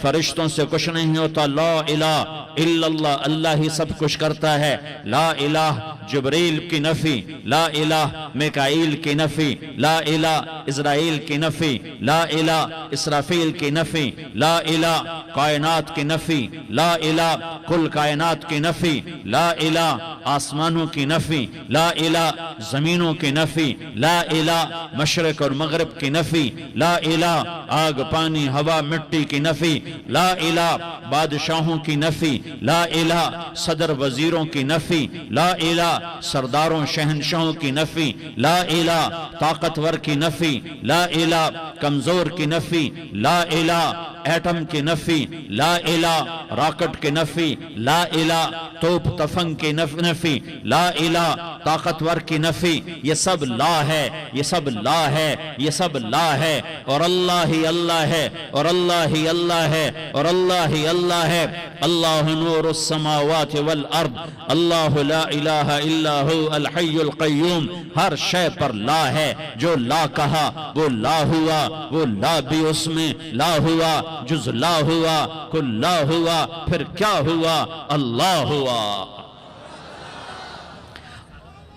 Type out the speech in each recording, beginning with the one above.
فرشتوں سے کچھ نہیں ہوتا، لا الہ الا اللہ، اللہ ہی سب کچھ کرتا ہے۔ لا الہ جبریل کی نفی، لا الہ میکائیل کی نفی، لا الہ اسرائیل کی نفی، لا الہ اسرافیل کی نفی، لا الہ کائنات کی نفی، لا الہ کل کائنات کی نفی، لا الہ آسمانوں کی نفی، لا الہ زمینوں کی نفی، لا الہ مشرق اور مغرب کی نفی، لا الہ آگ پانی ہوا مٹی کی نفی، لا الہ بادشاہوں کی نفی، لا الہ صدر وزیروں کی نفی، لا الہ سرداروں شہنشاہوں کی نفی، لا الہ طاقتور کی نفی، لا الہ کمزور کی نفی، لا الہ ایٹم کی نفی، لا الہ راکٹ کی نفی، لا الہ توپ تفنگ کی نفی، لا الہ طاقتور کی نفی۔ یہ سب لا ہے، یہ سب لا ہے، یہ سب لا ہے، اور اللہ ہی اللہ ہے، اور اللہ ہی اللہ ہے، اور اللہ ہی اللہ ہے۔ اللہ نور السماوات والارض، اللہ لا الہ الا ہو الحی القیوم۔ ہر شے پر لا ہے، جو لا کہا وہ لا ہوا، وہ لا بھی اس میں لا ہوا، جز لا ہوا کل لا ہوا، پھر کیا ہوا؟ اللہ ہوا۔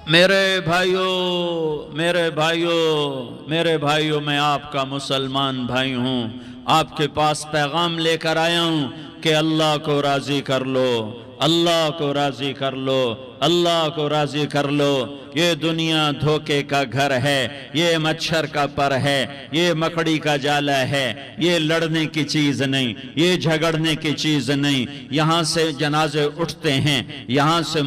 میرے بھائیوں، میرے بھائیوں، میرے بھائیوں، میں آپ کا مسلمان بھائی ہوں، آپ کے پاس پیغام لے کر آیا ہوں کہ اللہ کو راضی کر لو، اللہ کو راضی کر لو، اللہ کو راضی کر لو۔ یہ دنیا دھوکے کا گھر ہے، یہ مچھر کا پر ہے، یہ مکڑی کا جالا ہے، یہ لڑنے کی چیز نہیں، یہ جھگڑنے کی چیز نہیں۔ یہاں سے جنازے اٹھتے ہیں، یہاں سے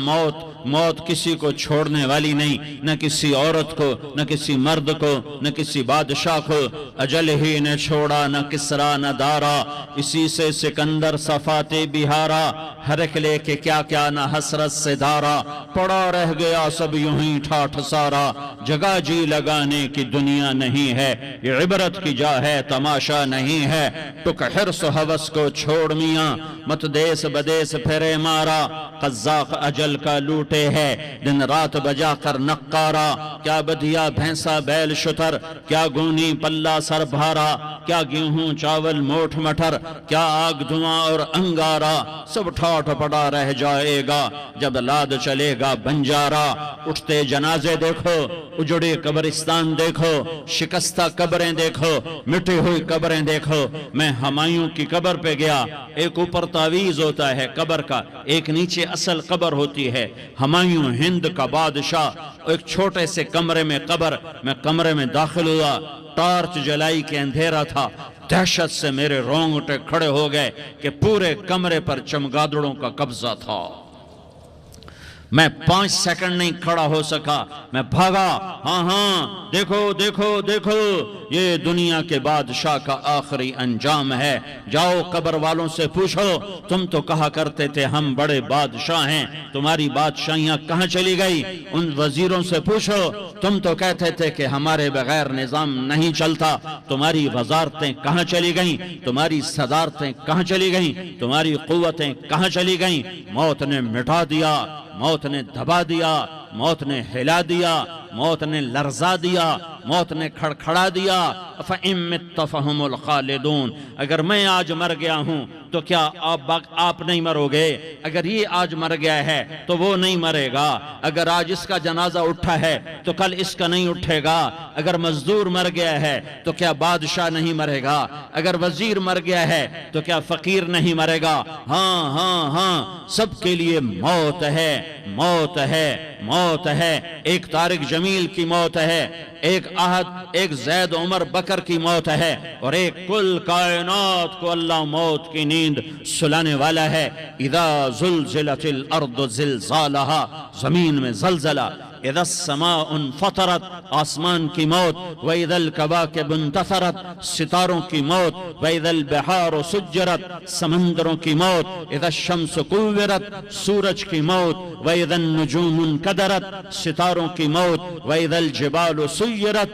موت کسی کو چھوڑنے والی نہیں، نہ کسی عورت کو، نہ کسی مرد کو، نہ کسی بادشاہ کو۔ اجل ہی نے چھوڑا نہ کسرا نہ دارا، اسی سے سکندر صفات بہارا، ہرکلے کے کیا کیا نہ حسرت سے دارا، پڑا رہ گیا سب یوں ہی ٹھاٹھ سارا، جگہ جی لگانے کی دنیا نہیں ہے، یہ عبرت کی جا ہے تماشا نہیں ہے۔ ٹک حرص و حوث کو چھوڑ میاں، مت دیس بدیس پھرے مارا، قذاق اجل کا لوٹے ہے، دن رات بجا کر نقارا، کیا بدیا بھینسا بیل شتر، کیا گونی پلہ سر بھارا، کیا گیہوں چاول موٹھ مٹر، کیا آگ دھواں اور انگارا، سب ٹھاٹھ پڑا رہ جائے گا جب لاد چلے گا بنجارا۔ اٹھتے جنازے دیکھو، اجڑے قبرستان دیکھو، شکستہ قبریں دیکھو، مٹی ہوئی قبریں دیکھو۔ میں ہمایوں کی قبر پہ گیا، ایک اوپر تعویذ ہوتا ہے قبر کا، ایک نیچے اصل قبر ہوتی ہے۔ ہمایوں ہند کا بادشاہ، ایک چھوٹے سے کمرے میں قبر، میں کمرے میں داخل ہوا، ٹارچ جلائی کے اندھیرا تھا، دہشت سے میرے رونگٹے کھڑے ہو گئے کہ پورے کمرے پر چمگادڑوں کا قبضہ تھا۔ میں 5 سیکنڈ نہیں کھڑا ہو سکا، میں بھاگا۔ ہاں دیکھو دیکھو دیکھو، یہ دنیا کے بادشاہ کا آخری انجام ہے۔ جاؤ قبر والوں سے پوچھو، تم تو کہا کرتے تھے ہم بڑے بادشاہ ہیں، تمہاری بادشاہیاں کہاں چلی گئی؟ ان وزیروں سے پوچھو، تم تو کہتے تھے کہ ہمارے بغیر نظام نہیں چلتا، تمہاری وزارتیں کہاں چلی گئیں؟ تمہاری صدارتیں کہاں چلی گئیں؟ تمہاری قوتیں کہاں چلی گئیں؟ موت نے مٹا دیا، موت نے دبا دیا، موت نے ہلا دیا، موت نے لرزا دیا، موت نے کھڑکھڑا دیا۔ فَإِن مِتَّ فَهُمُ الْخَالِدُونَ، اگر میں آج مر گیا ہوں تو کیا آپ نہیں مرو گے؟ اگر یہ آج مر گیا ہے تو وہ نہیں مرے گا، اگر آج اس کا جنازہ اٹھا ہے تو کل اس کا نہیں اٹھے گا، اگر مزدور مر گیا ہے تو کیا بادشاہ نہیں مرے گا، اگر وزیر مر گیا ہے تو کیا فقیر نہیں مرے گا؟ ہاں ہاں ہاں، سب کے لیے موت ہے، موت ہے، موت ہے۔ ایک طارق جمیل کی موت ہے، ایک زید عمر بکر کی موت ہے، اور ایک کل کائنات کو اللہ موت کی نیند سلانے والا ہے۔ اذا زلزلت الارض زلزالہا، زمین میں زلزلہ، اذا السماء انفطرت، آسمان کی موت، وَإِذَا الْكَوَاكِبُ انتثرت، ستاروں کی موت، وَإِذَا الْبِحَارُ سُجِّرَتْ، سمندروں کی موت، اذا الشمس كُوِّرَتْ، سورج کی موت، وَإِذَا النُّجُومُ انكدرت، ستاروں کی موت، وَإِذَا الْجِبَالُ سُيِّرَتْ،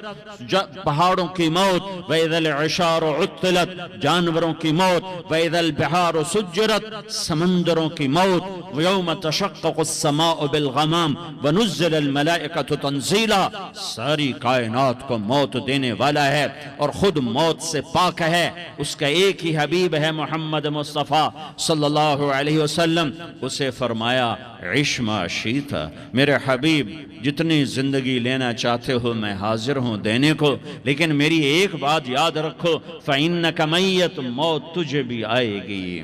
پہاڑوں کی موت، وَإِذَا الْعِشَارُ عُطِّلَتْ، جانوروں کی موت، وَإِذَا الْبِحَارُ سُجِّرَتْ، سمندروں کی موت، وَيَوْمَ تَشَقَّقُ السَّمَاءُ بِالْغَمَامِ وَنُزِّلَ الملائکۃ تنزیلا، ساری کائنات کو موت دینے والا ہے اور خود موت سے پاک ہے۔ اس کا ایک ہی حبیب ہے محمد مصطفیٰ صلی اللہ علیہ وسلم۔ اسے فرمایا عش ما شئت، میرے حبیب جتنی زندگی لینا چاہتے ہو میں حاضر ہوں دینے کو، لیکن میری ایک بات یاد رکھو، فَإِنَّكَ مَيَّتٌ، موت تجھے بھی آئے گی۔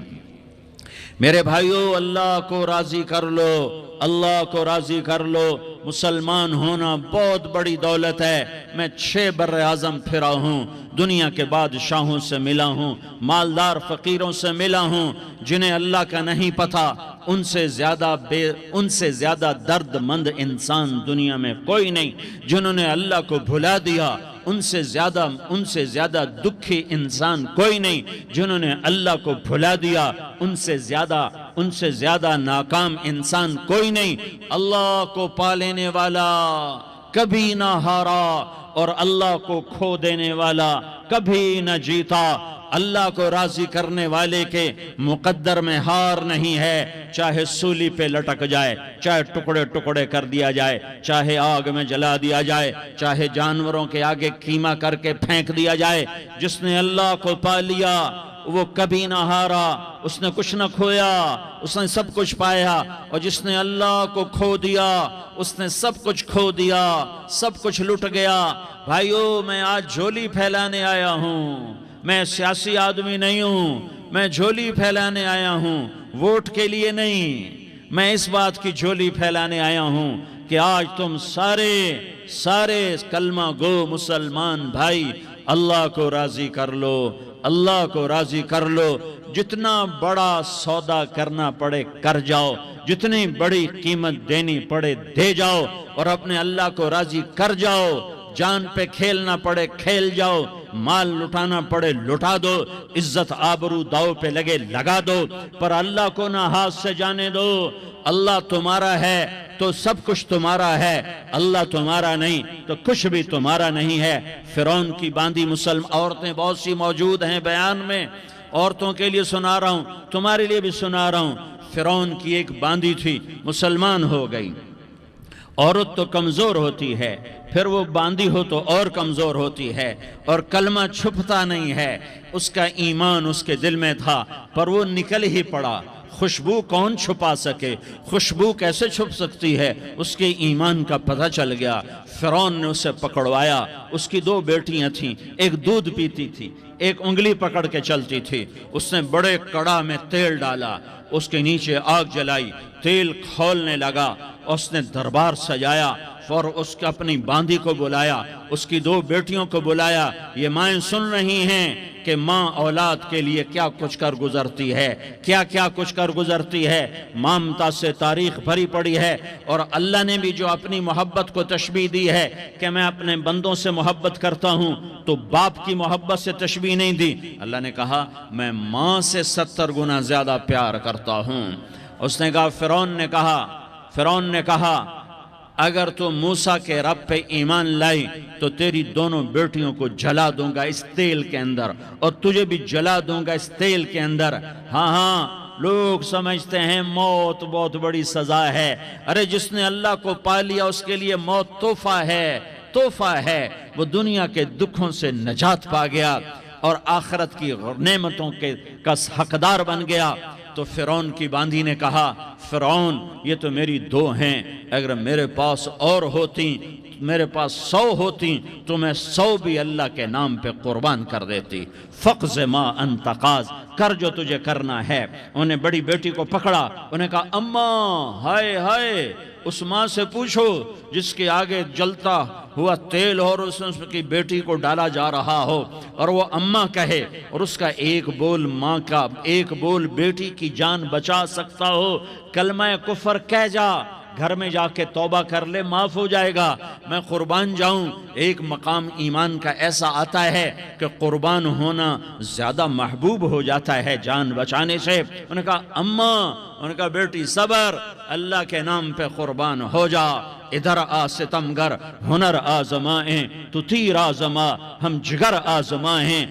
میرے بھائیو، اللہ کو راضی کر لو، اللہ کو راضی کر لو۔ مسلمان ہونا بہت بڑی دولت ہے۔ میں 6 بر اعظم پھرا ہوں، دنیا کے بادشاہوں سے ملا ہوں، مالدار فقیروں سے ملا ہوں، جنہیں اللہ کا نہیں پتہ، ان سے زیادہ درد مند انسان دنیا میں کوئی نہیں۔ جنہوں نے اللہ کو بھلا دیا ان سے زیادہ دکھی انسان کوئی نہیں۔ جنہوں نے اللہ کو بھلا دیا ان سے زیادہ ناکام انسان کوئی نہیں۔ اللہ کو پا لینے والا کبھی نہ ہارا اور اللہ کو کھو دینے والا کبھی نہ جیتا۔ اللہ کو راضی کرنے والے کے مقدر میں ہار نہیں ہے، چاہے سولی پہ لٹک جائے، چاہے ٹکڑے ٹکڑے کر دیا جائے، چاہے آگ میں جلا دیا جائے، چاہے جانوروں کے آگے قیمہ کر کے پھینک دیا جائے۔ جس نے اللہ کو پا لیا وہ کبھی نہ ہارا، اس نے کچھ نہ کھویا، اس نے سب کچھ پایا۔ اور جس نے اللہ کو کھو دیا اس نے سب کچھ کھو دیا، سب کچھ لٹ گیا۔ بھائیو، میں آج جھولی پھیلانے آیا ہوں، میں سیاسی آدمی نہیں ہوں، میں جھولی پھیلانے آیا ہوں، ووٹ کے لیے نہیں۔ میں اس بات کی جھولی پھیلانے آیا ہوں کہ آج تم سارے کلمہ گو مسلمان بھائی اللہ کو راضی کر لو، اللہ کو راضی کر لو۔ جتنا بڑا سودا کرنا پڑے کر جاؤ، جتنی بڑی قیمت دینی پڑے دے جاؤ، اور اپنے اللہ کو راضی کر جاؤ۔ جان پہ کھیلنا پڑے کھیل جاؤ، مال لٹانا پڑے لٹا دو، عزت آبرو داؤ پہ لگے لگا دو، پر اللہ کو نہ ہاتھ سے جانے دو۔ اللہ تمہارا ہے تو سب کچھ تمہارا ہے، اللہ تمہارا نہیں تو کچھ بھی تمہارا نہیں ہے۔ فرعون کی باندھی مسلم عورتیں بہت سی موجود ہیں بیان میں، عورتوں کے لیے سنا رہا ہوں، تمہارے لیے بھی سنا رہا ہوں۔ فرعون کی ایک باندھی تھی، مسلمان ہو گئی۔ عورت تو کمزور ہوتی ہے، پھر وہ باندھی ہو تو اور کمزور ہوتی ہے، اور کلمہ چھپتا نہیں ہے۔ اس کا ایمان اس کے دل میں تھا پر وہ نکل ہی پڑا۔ خوشبو کون چھپا سکے؟ خوشبو کیسے چھپ سکتی ہے؟ اس کے ایمان کا پتہ چل گیا۔ فرعون نے اسے پکڑوایا۔ اس کی 2 بیٹیاں تھیں، ایک دودھ پیتی تھی، ایک انگلی پکڑ کے چلتی تھی۔ اس نے بڑے کڑا میں تیل ڈالا، اس کے نیچے آگ جلائی، تیل کھولنے لگا، اس نے دربار سجایا، اور اس کا اپنی باندھی کو بلایا، اس کی 2 بیٹیوں کو بلایا۔ یہ مائیں سن رہی ہیں کہ ماں اولاد کے لیے کیا کچھ کر گزرتی ہے، کیا کچھ کر گزرتی ہے۔ مامتا سے تاریخ بھری پڑی ہے، اور اللہ نے بھی جو اپنی محبت کو تشبیہ دی ہے کہ میں اپنے بندوں سے محبت کرتا ہوں، تو باپ کی محبت سے تشبیہ نہیں دی۔ اللہ نے کہا میں ماں سے 70 گنا زیادہ پیار کرتا ہوں۔ اس نے کہا فرعون نے کہا اگر تو موسیٰ کے رب پہ ایمان لائی تو تیری دونوں بیٹیوں کو جلا دوں گا اس تیل کے اندر، اور تجھے بھی جلا دوں گا اس تیل کے اندر۔ ہاں لوگ سمجھتے ہیں موت بہت بڑی سزا ہے۔ ارے جس نے اللہ کو پا لیا اس کے لیے موت تحفہ ہے۔ وہ دنیا کے دکھوں سے نجات پا گیا اور آخرت کی نعمتوں کا حقدار بن گیا۔ تو فرعون کی باندھی نے کہا فرعون یہ تو میری 2 ہیں، اگر میرے پاس اور ہوتی، میرے پاس 100 ہوتی تو میں 100 بھی اللہ کے نام پہ قربان کر دیتی۔ فقض ما انت قاض، کر جو تجھے کرنا ہے۔ انہیں بڑی بیٹی کو پکڑا، انہیں کہا اماں ہائے اس ماں سے پوچھو جس کے آگے جلتا ہوا تیل اور اس کی بیٹی کو ڈالا جا رہا ہو، اور وہ اماں کہے، اور اس کا ایک بول ماں کا، ایک بول بیٹی کی جان بچا سکتا ہو۔ کلمہ کفر کہہ جا، گھر میں جا کے توبہ کر لے، معاف ہو جائے گا، میں قربان جاؤں۔ ایک مقام ایمان کا ایسا آتا ہے کہ قربان ہونا زیادہ محبوب ہو جاتا ہے جان بچانے سے۔ انہوں نے کہا اماں ان کا بیٹی صبر، اللہ کے نام پہ قربان ہو جا، ادھر آ ستمگر ہنر آزمائیں، تو تیر آزما ہم جگر آزمائیں،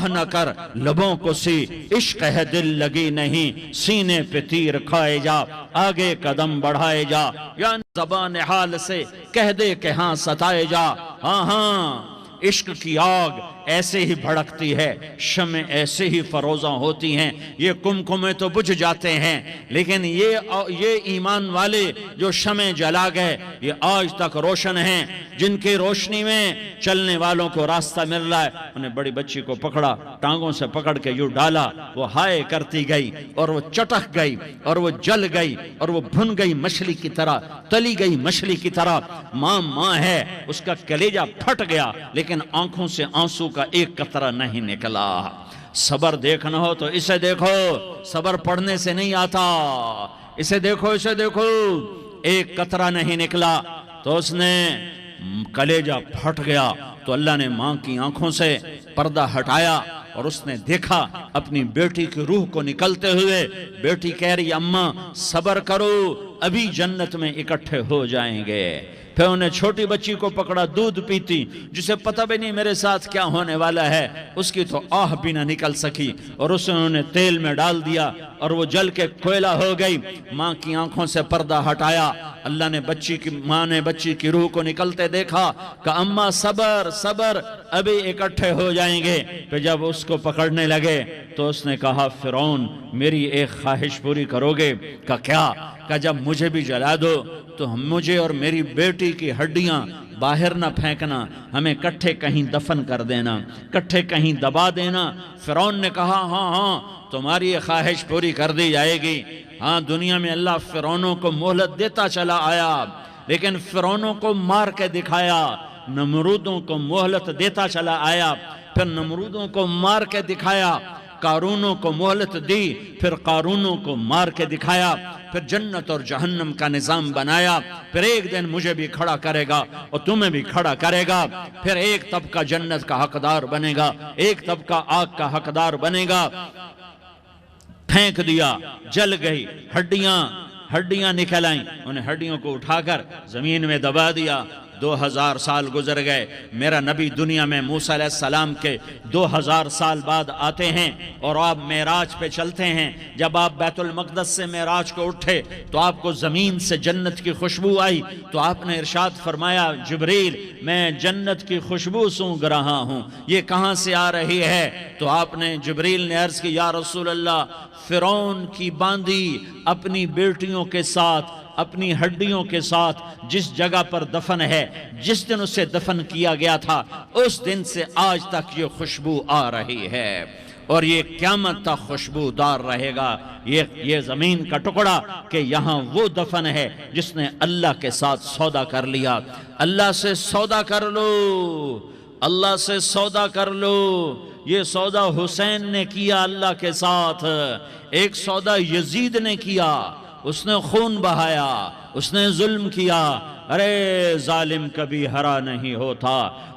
نہ کر لبوں کو سی عشق ہے دل لگی نہیں، سینے پہ تیر کھائے جا آگے قدم بڑھائے جا، یا زبان حال سے کہہ دے کہ ہاں ستائے جا، ہاں ہاں عشق کی آگ ایسے ہی بھڑکتی ہے، شمع ایسے ہی فروزاں ہوتی ہیں، یہ کمکمے تو بجھ جاتے ہیں، لیکن یہ ایمان والے جو شمع جلا گئے یہ آج تک روشن ہیں، جن کی روشنی میں چلنے والوں کو راستہ مل رہا ہے۔ انہیں بڑی بچی کو پکڑا، ٹانگوں سے پکڑ کے یوں ڈالا، وہ ہائے کرتی گئی اور وہ چٹک گئی اور وہ جل گئی اور وہ بھن گئی مچھلی کی طرح، تلی گئی مچھلی کی طرح۔ ماں ہے، اس کا کلیجہ پھٹ گیا لیکن آنکھوں سے آنسو کا ایک قطرہ نہیں نکلا۔ صبر دیکھنا ہو تو اسے دیکھو، صبر پڑھنے سے نہیں آتا، اسے دیکھو اسے دیکھو، ایک قطرہ نہیں نکلا تو اس نے کلیجہ پھٹ گیا، تو اللہ نے ماں کی آنکھوں سے پردہ ہٹایا اور اس نے دیکھا اپنی بیٹی کی روح کو نکلتے ہوئے۔ بیٹی کہہ رہی اماں صبر کرو، ابھی جنت میں اکٹھے ہو جائیں گے۔ پھر انہیں چھوٹی بچی کو پکڑا، دودھ پیتی، جسے پتہ بھی نہیں میرے ساتھ کیا ہونے والا ہے، اس کی تو آہ بھی نہ نکل سکی، اور اس نے انہیں تیل میں ڈال دیا اور وہ جل کے کوئلہ ہو گئی۔ ماں کی آنکھوں سے پردہ ہٹایا، اللہ نے ماں نے بچی کی روح کو نکلتے دیکھا کہ اماں صبر صبر، ابھی اکٹھے ہو جائیں گے۔ پھر جب اس کو پکڑنے لگے تو اس نے کہا فرعون میری ایک خواہش پوری کرو گے؟ کہ کیا؟ کہ جب مجھے بھی جلا دو تو مجھے اور میری بیٹی کی ہڈیاں باہر نہ پھینکنا، ہمیں کٹھے کہیں دفن کر دینا، کٹھے کہیں دبا دینا۔ فرعون نے کہا ہاں ہاں تمہاری یہ خواہش پوری کر دی جائے گی۔ ہاں دنیا میں اللہ فرعونوں کو مہلت دیتا چلا آیا، لیکن فرعونوں کو مار کے دکھایا، نمرودوں کو مہلت دیتا چلا آیا، پھر نمرودوں کو مار کے دکھایا، قارونوں کو مہلت دی، پھر قارونوں کو مار کے دکھایا، پھر جنت اور جہنم کا نظام بنایا، پھر ایک دن مجھے بھی کھڑا کرے گا اور تمہیں بھی کھڑا کرے گا، پھر ایک طبقہ جنت کا حقدار بنے گا، ایک طبقہ آگ کا حقدار بنے گا۔ پھینک دیا، جل گئی، ہڈیاں نکل آئیں، انہیں ہڈیوں کو اٹھا کر زمین میں دبا دیا۔ 2000 سال گزر گئے، میرا نبی دنیا میں موسیٰ علیہ السلام کے 2000 سال بعد آتے ہیں اور آپ معراج پہ چلتے ہیں۔ جب آپ بیت المقدس سے معراج کو اٹھے تو آپ کو زمین سے جنت کی خوشبو آئی، تو آپ نے ارشاد فرمایا جبریل میں جنت کی خوشبو سونگھ رہا ہوں، یہ کہاں سے آ رہی ہے؟ تو آپ نے جبریل نے عرض کی یا رسول اللہ فرعون کی باندی اپنی بیٹیوں کے ساتھ، اپنی ہڈیوں کے ساتھ جس جگہ پر دفن ہے، جس دن اسے دفن کیا گیا تھا اس دن سے آج تک یہ خوشبو آ رہی ہے، اور یہ قیامت تک خوشبودار رہے گا۔ یہ زمین کا ٹکڑا کہ یہاں وہ دفن ہے جس نے اللہ کے ساتھ سودا کر لیا۔ اللہ سے سودا کر لو، اللہ سے سودا کر لو۔ یہ سودا حسین نے کیا اللہ کے ساتھ، ایک سودا یزید نے کیا، اس نے خون بہایا، اس نے ظلم کیا۔ ارے ظالم کبھی ہرا نہیں ہوتا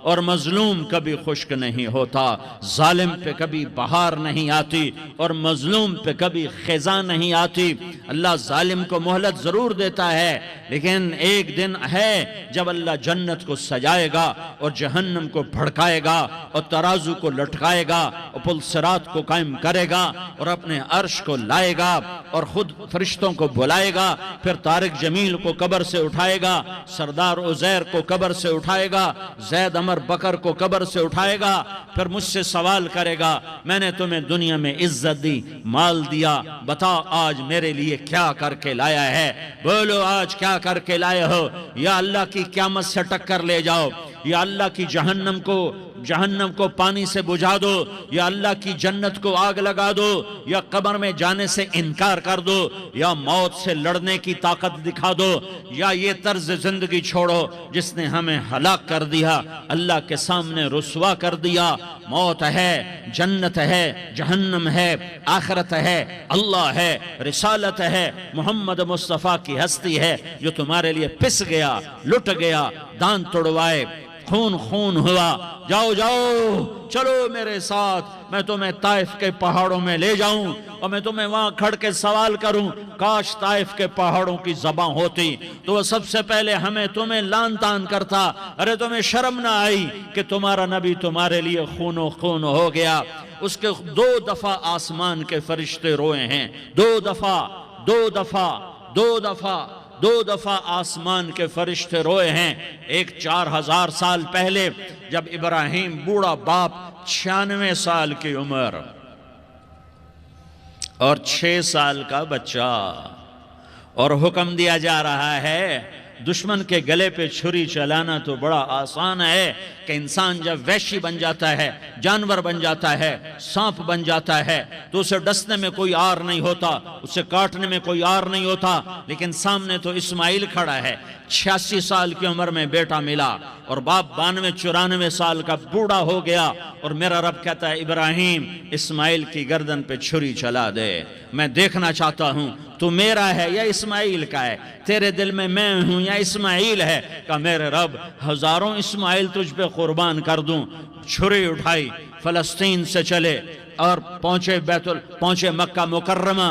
اور مظلوم کبھی خشک نہیں ہوتا، ظالم پہ کبھی بہار نہیں آتی اور مظلوم پہ کبھی خزاں نہیں آتی۔ اللہ ظالم کو مہلت ضرور دیتا ہے، لیکن ایک دن ہے جب اللہ جنت کو سجائے گا اور جہنم کو بھڑکائے گا اور ترازو کو لٹکائے گا اور پل صراط کو قائم کرے گا اور اپنے عرش کو لائے گا اور خود فرشتوں کو بلائے گا، پھر طارق جمیل کو قبر سے اٹھائے گا، سردار عزیر کو قبر سے اٹھائے گا، زید عمر بکر کو قبر سے اٹھائے گا، پھر مجھ سے سوال کرے گا میں نے تمہیں دنیا میں عزت دی، مال دیا، بتا آج میرے لیے کیا کر کے لایا ہے؟ بولو آج کیا کر کے لائے ہو؟ یا اللہ کی قیامت سے ٹکر لے جاؤ، یا اللہ کی جہنم کو پانی سے بجھا دو، یا اللہ کی جنت کو آگ لگا دو، یا قبر میں جانے سے انکار کر دو، یا موت سے لڑنے کی طاقت دکھا دو، یا یہ طرز زندگی چھوڑو جس نے ہمیں ہلاک کر دیا، اللہ کے سامنے رسوا کر دیا۔ موت ہے، جنت ہے، جہنم ہے، آخرت ہے، اللہ ہے، رسالت ہے، محمد مصطفیٰ کی ہستی ہے جو تمہارے لیے پس گیا، لٹ گیا، دان توڑوائے، خون خون ہوا، جاؤ جاؤ چلو میرے ساتھ، میں تمہیں طائف کے پہاڑوں میں لے جاؤں اور میں تمہیں وہاں کھڑ کے سوال کروں، کاش طائف کے پہاڑوں کی زبان ہوتی تو وہ سب سے پہلے ہمیں تمہیں لان تان کرتا، ارے تمہیں شرم نہ آئی کہ تمہارا نبی تمہارے لیے خون و خون ہو گیا۔ اس کے 2 دفعہ آسمان کے فرشتے روئے ہیں، 2 دفعہ آسمان کے فرشتے روئے ہیں۔ ایک 4000 سال پہلے جب ابراہیم بوڑھا باپ 96 سال کی عمر اور 6 سال کا بچہ، اور حکم دیا جا رہا ہے دشمن کے گلے پہ چھری چلانا تو بڑا آسان ہے کہ انسان جب وحشی بن جاتا ہے، جانور بن جاتا ہے، سانپ بن جاتا ہے تو اسے ڈسنے میں کوئی آر نہیں ہوتا، اسے کاٹنے میں کوئی آر نہیں ہوتا، لیکن سامنے تو اسماعیل کھڑا ہے، 86 سال کی عمر میں بیٹا ملا اور باپ 92-94 سال کا بوڑھا ہو گیا، اور میرا رب کہتا ہے ابراہیم اسماعیل کی گردن پہ چھری چلا دے، میں دیکھنا چاہتا ہوں تو میرا ہے یا اسماعیل کا ہے، تیرے دل میں میں ہوں یا اسماعیل ہے؟ کہ میرے رب ہزاروں اسماعیل تجھ پہ قربان کر دوں۔ چھری اٹھائی، فلسطین سے چلے اور پہنچے مکہ مکرمہ،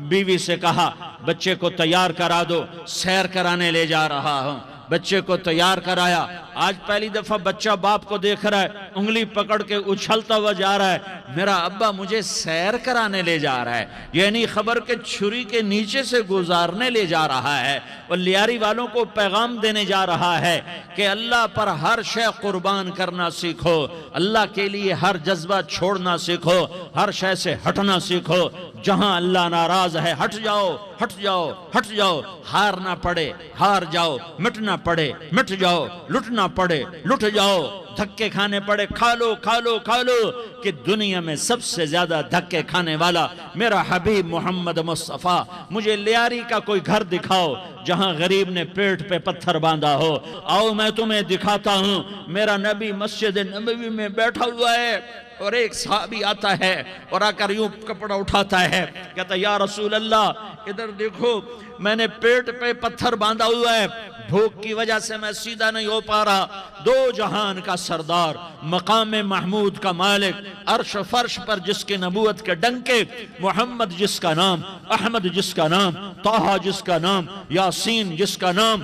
بیوی سے کہا بچے کو تیار کرا دو، سیر کرانے لے جا رہا ہوں، بچے کو تیار کرایا۔ آج پہلی دفعہ بچہ باپ کو دیکھ رہا ہے، انگلی پکڑ کے اچھلتا ہوا جا رہا ہے، میرا ابا مجھے سیر کرانے لے جا رہا ہے، یعنی خبر کے چھری کے نیچے سے گزارنے لے جا رہا ہے، اور لیاری والوں کو پیغام دینے جا رہا ہے کہ اللہ پر ہر شے قربان کرنا سیکھو، اللہ کے لیے ہر جذبہ چھوڑنا سیکھو، ہر شے سے ہٹنا سیکھو، جہاں اللہ ناراض ہے ہٹ جاؤ، ہٹ جاؤ، ہٹ جاؤ، ہار نہ پڑے ہار جاؤ، مٹنا پڑے مٹ جاؤ، لٹنا پڑے لٹ جاؤ، دھکے کھانے پڑے کھا لو کھا لو کھا لو، کہ دنیا میں سب سے زیادہ دھکے کھانے والا میرا حبیب محمد مصطفیٰ، مجھے لیاری کا کوئی گھر دکھاؤ جہاں غریب نے پیٹ پہ پتھر باندھا ہو، آؤ میں تمہیں دکھاتا ہوں، میرا نبی مسجد نبوی میں بیٹھا ہوا ہے، اور ایک صحابی آتا ہے اور آ کر یوں کپڑا اٹھاتا ہے، کہتا ہے یا رسول اللہ ادھر دیکھو، میں نے پیٹ پہ پتھر باندھا ہوا ہے، بھوک کی وجہ سے میں سیدھا نہیں ہو پا رہا، 2 جہان کا سردار، مقام محمود کا مالک، عرش فرش پر جس کے نبوت کے ڈنکے، محمد جس کا نام، احمد جس کا نام، طٰہٰ جس کا نام، یاسین جس کا نام،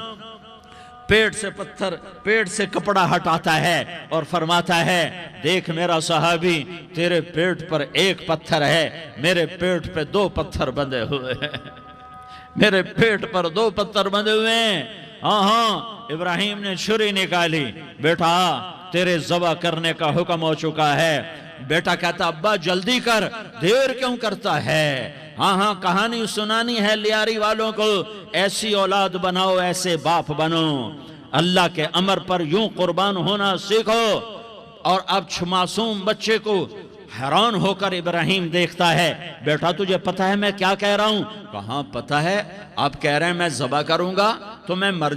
پیٹ سے کپڑا ہٹاتا ہے اور فرماتا ہے دیکھ میرا صحابی، تیرے پیٹ پر 1 پتھر ہے، میرے پیٹ پہ 2 پتھر بندھے ہوئے ہیں، میرے پیٹ پر 2 پتھر بندھے ہوئے ہیں۔ ہاں ابراہیم نے چھری نکالی، بیٹا تیرے ذبح کرنے کا حکم ہو چکا ہے۔ بیٹا کہتا ابا جلدی کر، دیر کیوں کرتا ہے؟ ہاں کہانی سنانی ہے لیاری والوں کو، ایسی اولاد بناؤ، ایسے باپ بنو، اللہ کے امر پر یوں قربان ہونا سیکھو۔ اور اب معصوم بچے کو حیران ہو کر ابراہیم دیکھتا ہے، بیٹا تجھے پتہ ہے میں کیا کہہ رہا ہوں؟ کہاں پتہ ہے، آپ کہہ رہے ہیں میں ذبح کروں گا تو میں مر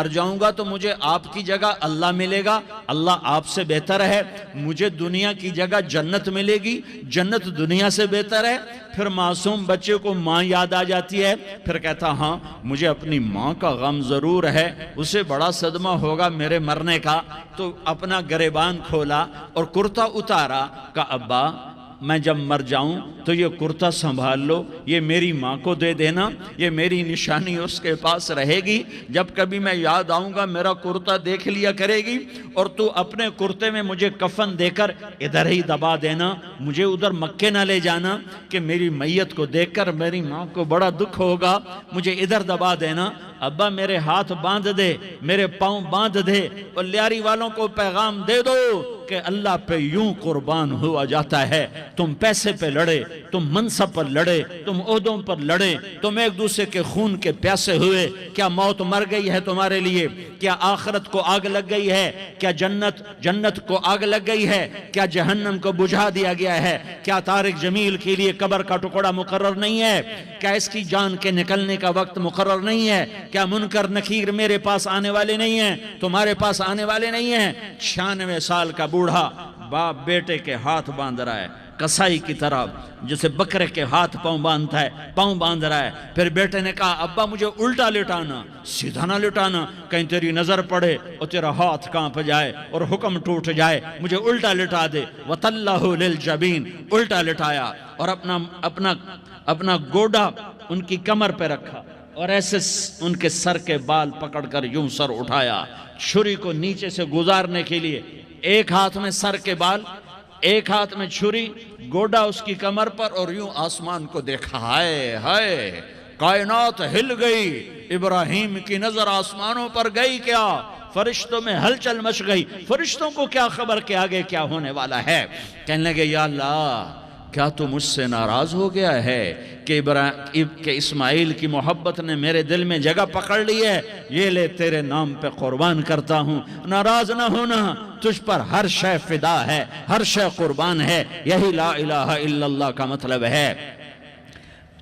جاؤں گا تو مجھے آپ کی جگہ اللہ ملے گا، اللہ آپ سے بہتر ہے، مجھے دنیا کی جگہ جنت ملے گی، جنت دنیا سے بہتر ہے۔ پھر معصوم بچے کو ماں یاد آ جاتی ہے، پھر کہتا ہاں مجھے اپنی ماں کا غم ضرور ہے، اسے بڑا صدمہ ہوگا میرے مرنے کا، تو اپنا گریبان کھولا اور کرتا اتارا، کہا ابا میں جب مر جاؤں تو یہ کرتا سنبھال لو، یہ میری ماں کو دے دینا، یہ میری نشانی اس کے پاس رہے گی، جب کبھی میں یاد آؤں گا میرا کرتا دیکھ لیا کرے گی، اور تو اپنے کرتے میں مجھے کفن دے کر ادھر ہی دبا دینا، مجھے ادھر مکے نہ لے جانا کہ میری میت کو دیکھ کر میری ماں کو بڑا دکھ ہوگا، مجھے ادھر دبا دینا۔ ابا میرے ہاتھ باندھ دے، میرے پاؤں باندھ دے، اور لیاری والوں کو پیغام دے دو کہ اللہ پہ یوں قربان ہوا جاتا ہے۔ تم پیسے پہ لڑے، تم منصب پر لڑے، تم عہدوں پر لڑے، تم ایک دوسرے کے خون کے پیاسے ہوئے، کیا موت مر گئی ہے تمہارے لیے؟ کیا آخرت کو آگ لگ گئی ہے؟ کیا جنت کو آگ لگ گئی ہے؟ کیا جہنم کو بجھا دیا گیا ہے؟ کیا طارق جمیل کے لیے قبر کا ٹکڑا مقرر نہیں ہے؟ کیا اس کی جان کے نکلنے کا وقت مقرر نہیں ہے؟ کیا منکر نکیر میرے پاس آنے والے نہیں ہیں، تمہارے پاس آنے والے نہیں ہیں؟ 96 سال کا بوڑھا باپ بیٹے کے ہاتھ باندھ رہا ہے، کسائی کی طرح جسے بکرے کے ہاتھ پاؤں باندھتا ہے، پاؤں باندھ رہا ہے۔ پھر بیٹے نے کہا ابا مجھے الٹا لٹانا، سیدھا نہ لٹانا، کہیں تیری نظر پڑے اور تیرا ہاتھ کانپ جائے اور حکم ٹوٹ جائے، مجھے الٹا لٹا دے۔ وَتَلَّهُ لِلْجَبِينِ، الٹا لٹایا اور اپنا گوڈا ان کی کمر پہ رکھا اور ایسے ان کے سر کے بال پکڑ کر یوں سر اٹھایا، چھری کو نیچے سے گزارنے کے لیے، ایک ہاتھ میں سر کے بال، ایک ہاتھ میں چھری، گوڈا اس کی کمر پر، اور یوں آسمان کو دیکھا۔ ہائے ہائے، کائنات ہل گئی، ابراہیم کی نظر آسمانوں پر گئی کیا؟ فرشتوں میں ہلچل مچ گئی۔ فرشتوں کو کیا خبر کہ آگے کیا ہونے والا ہے؟ کہنے لگے یا اللہ، کیا تو مجھ سے ناراض ہو گیا ہے کہ اسماعیل کی محبت نے میرے دل میں جگہ پکڑ لی ہے؟ یہ لے تیرے نام پہ قربان کرتا ہوں۔ ناراض نہ ہونا، تجھ پر ہر شے فدا ہے، ہر شے قربان ہے، یہی لا الہ الا اللہ کا مطلب ہے۔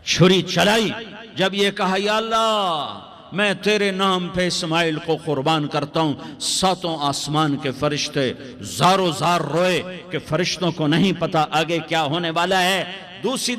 چھری چلائی، جب یہ کہا یا اللہ میں تیرے نام پہ اسماعیل کو قربان کرتا ہوں، ساتوں آسمان کے فرشتے زارو زار روئے کہ فرشتوں کو نہیں پتا آگے کیا ہونے والا ہے۔ دوسری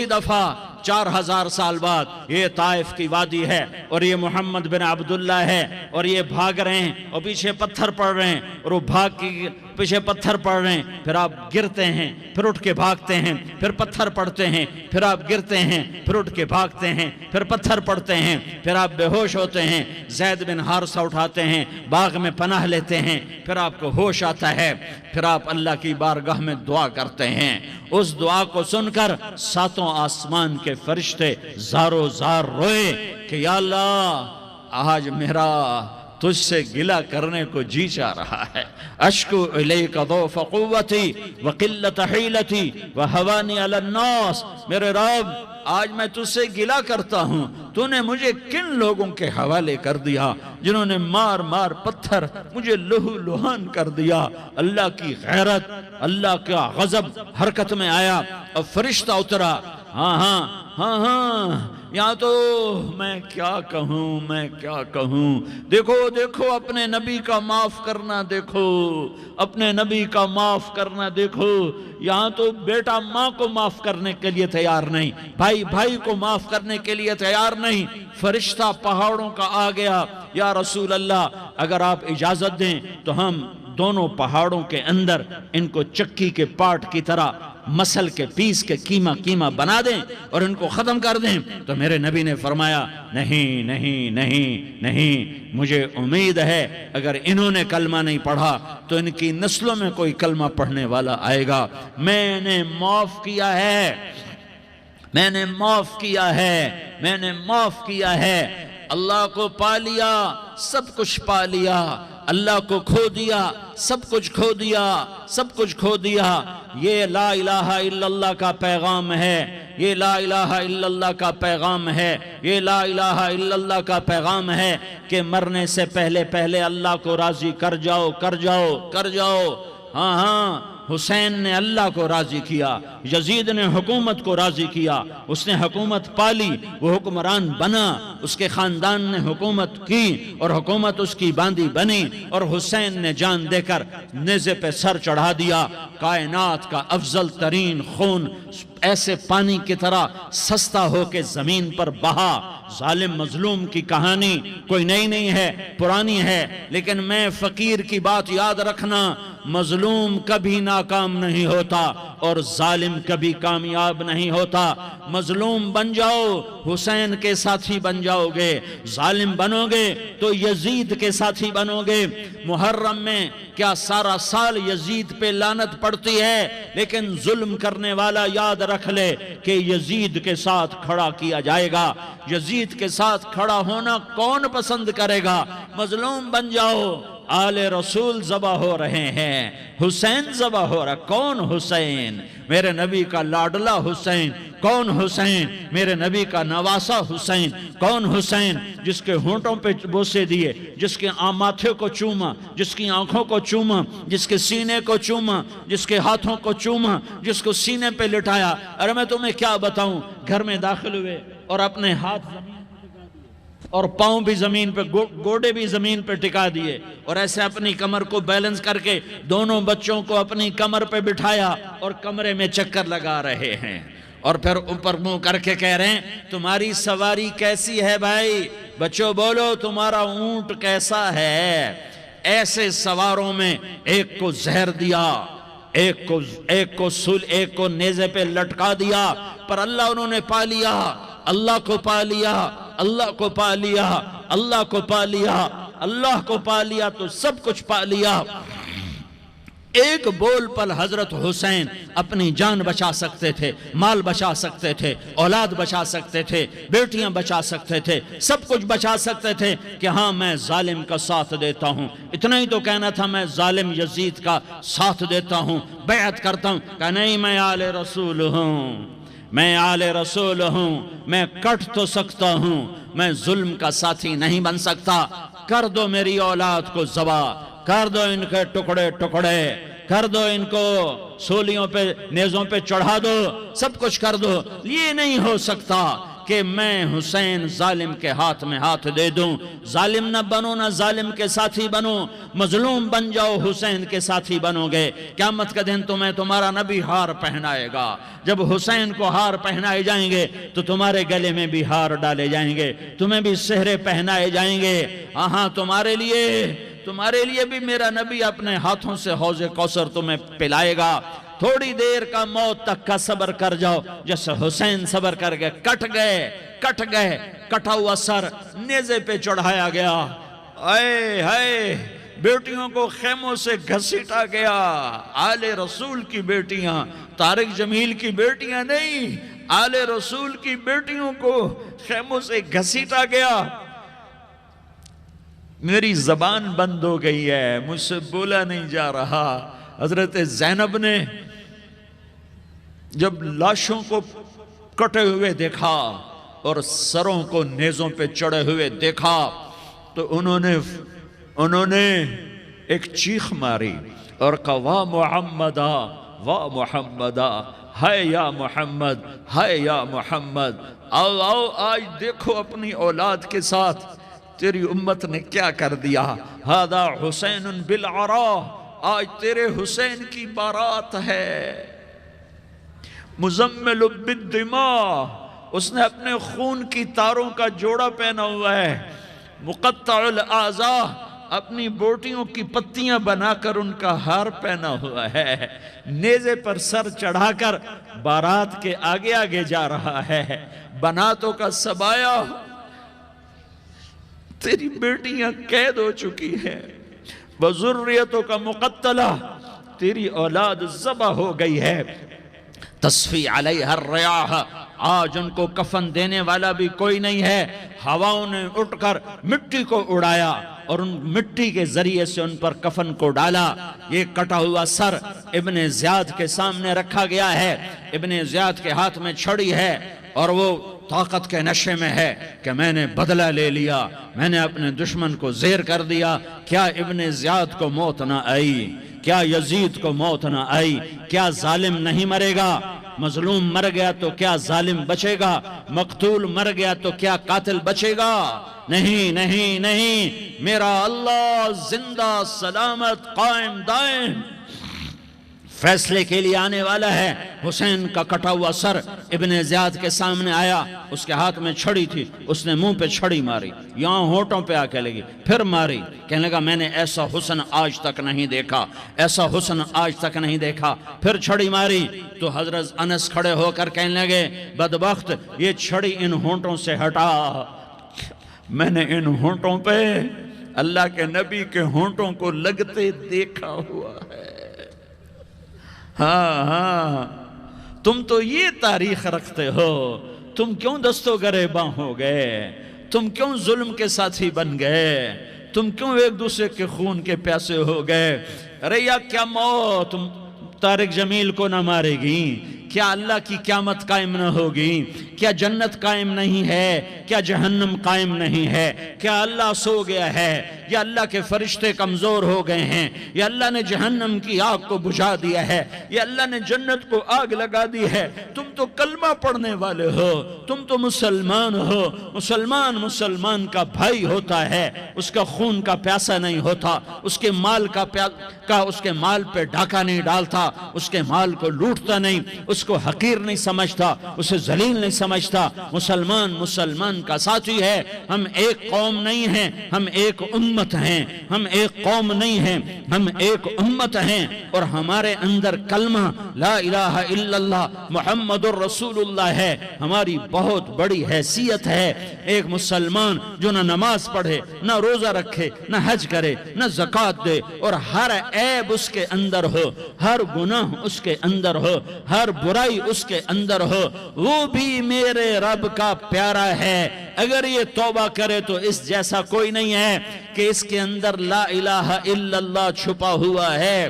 دفعہ 4000 سال بعد یہ طائف کی وادی ہے اور یہ محمد بن عبداللہ ہے اور یہ بھاگ رہے ہیں اور پیچھے پتھر پڑ رہے ہیں، اور وہ بھاگ کے پیچھے پتھر پڑ رہے ہیں، پھر آپ گرتے ہیں، پھر اٹھ کے بھاگتے ہیں، پھر پتھر پڑتے ہیں، پھر آپ گرتے ہیں، پھر اٹھ کے بھاگتے ہیں، پھر پتھر پڑتے ہیں، پھر آپ بے ہوش ہوتے ہیں، زید بن حارثہ اٹھاتے ہیں، باغ میں پناہ لیتے ہیں، پھر آپ کو ہوش آتا ہے، پھر آپ اللہ کی بارگاہ میں دعا کرتے ہیں۔ اس دعا کو سن کر ساتوں آسمان کے فرشتے زارو زار روئے کہ یا اللہ آج میرا تجھ سے گلہ کرنے کو جی چاہ رہا ہے۔ اشکو الیک ضعف قوتی وقلت حیلتی وہوانی علی الناس، میرے رب آج میں تجھ سے گلہ کرتا ہوں، تو نے مجھے کن لوگوں کے حوالے کر دیا جنہوں نے مار مار پتھر مجھے لہو لہان کر دیا۔ اللہ کی غیرت، اللہ کا غضب حرکت میں آیا اور فرشتہ اترا۔ ہاں یہاں تو میں کیا کہوں، دیکھو اپنے نبی کا معاف کرنا، اپنے نبی کا معاف کرنا دیکھو۔ یہاں تو بیٹا ماں کو معاف کرنے کے لیے تیار نہیں، بھائی کو معاف کرنے کے لیے تیار نہیں۔ فرشتہ پہاڑوں کا آ گیا، یا رسول اللہ اگر آپ اجازت دیں تو ہم دونوں پہاڑوں کے اندر ان کو چکی کے پاٹ کی طرح مسل کے پیس کے کیما بنا دیں اور ان کو ختم کر دیں۔ تو میرے نبی نے فرمایا نہیں، مجھے امید ہے اگر انہوں نے کلمہ نہیں پڑھا تو ان کی نسلوں میں کوئی کلمہ پڑھنے والا آئے گا۔ میں نے معاف کیا ہے، اللہ کو پا لیا، سب کچھ پا لیا، اللہ کو کھو دیا، سب کچھ کھو دیا۔ یہ لا الہ الا اللہ کا پیغام ہے، یہ لا الہ الا اللہ کا پیغام ہے، یہ لا الہ الا اللہ کا پیغام ہے کہ مرنے سے پہلے اللہ کو راضی کر جاؤ۔ ہاں حسین نے اللہ کو راضی کیا، یزید نے حکومت کو راضی کیا، اس نے حکومت پالی، وہ حکمران بنا، اس کے خاندان نے حکومت کی اور حکومت اس کی باندھی بنی، اور حسین نے جان دے کر نیزے پہ سر چڑھا دیا۔ کائنات کا افضل ترین خون ایسے پانی کی طرح سستا ہو کے زمین پر بہا۔ ظالم مظلوم کی کہانی کوئی نئی نہیں ہے، پرانی ہے، لیکن میں فقیر کی بات یاد رکھنا، مظلوم کبھی ناکام نہیں ہوتا اور ظالم کبھی کامیاب نہیں ہوتا۔ مظلوم بن جاؤ حسین کے ساتھی بن جاؤ گے، ظالم بنو گے تو یزید کے ساتھی بنو گے۔ محرم میں کیا سارا سال یزید پہ لعنت پڑتی ہے، لیکن ظلم کرنے والا یاد رکھ لے کہ یزید کے ساتھ کھڑا کیا جائے گا۔ یزید کے ساتھ کھڑا ہونا کون پسند کرے گا؟ مظلوم بن جاؤ، آل رسول ذبح ہو رہے ہیں، حسین ذبح ہو رہا۔ کون حسین؟ میرے نبی کا لاڈلا حسین۔ کون حسین؟ میرے نبی کا نواسا حسین۔ کون حسین؟ جس کے ہونٹوں پہ بوسے دیے، جس کے ماتھے کو چوما، جس کی آنکھوں کو چوما، جس کے سینے کو چوما، جس کے ہاتھوں کو چوما، جس کو سینے پہ لٹایا۔ ارے میں تمہیں کیا بتاؤں، گھر میں داخل ہوئے اور اپنے ہاتھ زمین پہ ٹکا دیے، اور پاؤں بھی زمین پہ، گوڑے بھی زمین پہ ٹکا دیے، اور ایسے اپنی کمر کو بیلنس کر کے دونوں بچوں کو اپنی کمر پہ بٹھایا اور کمرے میں چکر لگا رہے ہیں، اور پھر اوپر منہ کر کے کہہ رہے ہیں تمہاری سواری کیسی ہے بھائی؟ بچوں بولو تمہارا اونٹ کیسا ہے؟ ایسے سواروں میں ایک کو زہر دیا، ایک کو نیزے پہ لٹکا دیا، پر اللہ انہوں نے پا لیا، اللہ کو پا لیا، اللہ کو پا لیا، اللہ کو پا لیا، اللہ کو پا لیا تو سب کچھ پا لیا۔ ایک بول پر حضرت حسین اپنی جان بچا سکتے تھے، مال بچا سکتے تھے، اولاد بچا سکتے تھے، بیٹیاں بچا سکتے تھے، سب کچھ بچا سکتے تھے کہ ہاں میں ظالم کا ساتھ دیتا ہوں۔ اتنا ہی تو کہنا تھا میں ظالم یزید کا ساتھ دیتا ہوں، بیعت کرتا ہوں، کہ نہیں میں آل رسول ہوں، میں آل رسول ہوں، میں کٹ تو سکتا ہوں، میں ظلم کا ساتھی نہیں بن سکتا۔ کر دو میری اولاد کو ذبح، کر دو ان کے ٹکڑے ٹکڑے، کر دو ان کو سولیوں پہ نیزوں پہ چڑھا دو، سب کچھ کر دو۔ یہ نہیں ہو سکتا کہ میں حسین ظالم کے ہاتھ میں ہاتھ دے دوں۔ ظالم نہ بنو، نہ ظالم کے ساتھی بنو، مظلوم بن جاؤ، حسین کے ساتھی بنو گے۔ قیامت کا دن تمہیں تمہارا نبی ہار پہنائے گا۔ جب حسین کو ہار پہنائے جائیں گے تو تمہارے گلے میں بھی ہار ڈالے جائیں گے، تمہیں بھی سہرے پہنائے جائیں گے۔ ہاں تمہارے لیے بھی میرا نبی اپنے ہاتھوں سے حوض کوثر تمہیں پلائے گا۔ تھوڑی دیر کا موت تک کا صبر کر جاؤ، جیسے حسین صبر کر گئے، کٹ گئے، کٹا ہوا سر نیزے پہ چڑھایا گیا۔ اے ہائے، بیٹیوں کو خیموں سے گھسیٹا گیا۔ آل رسول کی بیٹیاں، طارق جمیل کی بیٹیاں نہیں، آل رسول کی بیٹیوں کو خیموں سے گھسیٹا گیا۔ میری زبان بند ہو گئی ہے، مجھ سے بولا نہیں جا رہا۔ حضرت زینب نے جب لاشوں کو کٹے ہوئے دیکھا اور سروں کو نیزوں پہ چڑھے ہوئے دیکھا تو انہوں نے ایک چیخ ماری اور کہا واہ محمدہ، واہ محمدہ، ہائے یا محمد، ہائے یا محمد۔ آؤ آج دیکھو اپنی اولاد کے ساتھ تیری امت نے کیا کر دیا۔ ہذا حسین بالعراء، آج تیرے حسین کی بارات ہے۔ مزمل بالدماء، اس نے اپنے خون کی تاروں کا جوڑا پہنا ہوا ہے۔ مقطع الاعضاء، اپنی بوٹیوں کی پتیاں بنا کر ان کا ہار پہنا ہوا ہے۔ نیزے پر سر چڑھا کر بارات کے آگے آگے جا رہا ہے۔ بناتوں کا سبایا، تیری بیٹیاں قید ہو چکی ہیں۔ وذریتوں کا مقتلہ، تیری اولاد ذبح ہو گئی ہے۔ تصفی علیہ الریاح، آج ان کو کفن دینے والا بھی کوئی نہیں ہے۔ ہواؤں نے اٹھ کر مٹی کو اڑایا اور ان مٹی کے ذریعے سے ان پر کفن کو ڈالا۔ یہ کٹا ہوا سر ابن زیاد کے سامنے رکھا گیا ہے۔ ابن زیاد کے ہاتھ میں چھڑی ہے اور وہ طاقت کے نشے میں ہے کہ میں نے بدلہ لے لیا، میں نے اپنے دشمن کو زیر کر دیا۔ کیا ابن زیاد کو موت نہ آئی؟ کیا یزید کو موت نہ آئی؟ کیا ظالم نہیں مرے گا؟ مظلوم مر گیا تو کیا ظالم بچے گا؟ مقتول مر گیا تو کیا قاتل بچے گا؟ نہیں نہیں نہیں، میرا اللہ زندہ سلامت قائم دائم فیصلے کے لیے آنے والا ہے۔ حسین کا کٹا ہوا سر ابن زیاد کے سامنے آیا، اس کے ہاتھ میں چھڑی تھی، اس نے منہ پہ چھڑی ماری، یہاں ہونٹوں پہ آ کے لگی، پھر ماری، کہنے لگا میں نے ایسا حسن آج تک نہیں دیکھا، ایسا حسن آج تک نہیں دیکھا، پھر چھڑی ماری تو حضرت انس کھڑے ہو کر کہنے لگے بدبخت، یہ چھڑی ان ہونٹوں سے ہٹا۔ میں نے ان ہونٹوں پہ اللہ کے نبی کے ہونٹوں کو لگتے دیکھا ہوا ہے۔ ہاں تم تو یہ تاریخ رکھتے ہو، تم کیوں دستو گریباں ہو گئے؟ تم کیوں ظلم کے ساتھی بن گئے؟ تم کیوں ایک دوسرے کے خون کے پیاسے ہو گئے؟ ارے یا کیا موت طارق جمیل کو نہ مارے گی؟ کیا اللہ کی قیامت قائم نہ ہوگی؟ کیا جنت قائم نہیں ہے؟ کیا جہنم قائم نہیں ہے؟ کیا اللہ سو گیا ہے؟ یا اللہ کے فرشتے کمزور ہو گئے ہیں، یا اللہ نے جہنم کی آگ کو بجھا دیا ہے، یا اللہ نے جنت کو آگ لگا دی ہے، تم تو کلمہ پڑھنے والے ہو، تم تو مسلمان ہو۔ مسلمان کا بھائی ہوتا ہے، اس کا خون کا پیاسا نہیں ہوتا، اس کے مال اس کے مال پہ ڈاکہ نہیں ڈالتا، اس کے مال کو لوٹتا نہیں، اس کو حقیر نہیں سمجھتا، اسے ذلیل نہیں سمجھتا۔ مسلمان کا ساتھی ہے۔ ہم ایک قوم نہیں ہیں، ہم ایک امت ہیں، ہم ایک قوم نہیں ہیں، ہم ایک امت ہیں، اور ہمارے اندر کلمہ لا الہ الا اللہ محمد الرسول اللہ ہے۔ ہماری بہت بڑی حیثیت ہے۔ ایک مسلمان جو نہ نماز پڑھے، نہ روزہ رکھے، نہ حج کرے، نہ زکوٰۃ دے، اور ہر عیب اس کے اندر ہو، ہر گناہ اس کے اندر ہو، ہر برائی اس کے اندر ہو، وہ بھی میرے رب کا پیارا ہے۔ اگر یہ توبہ کرے تو اس جیسا کوئی نہیں ہے کہ اس کے اندر لا الہ الا اللہ چھپا ہوا ہے۔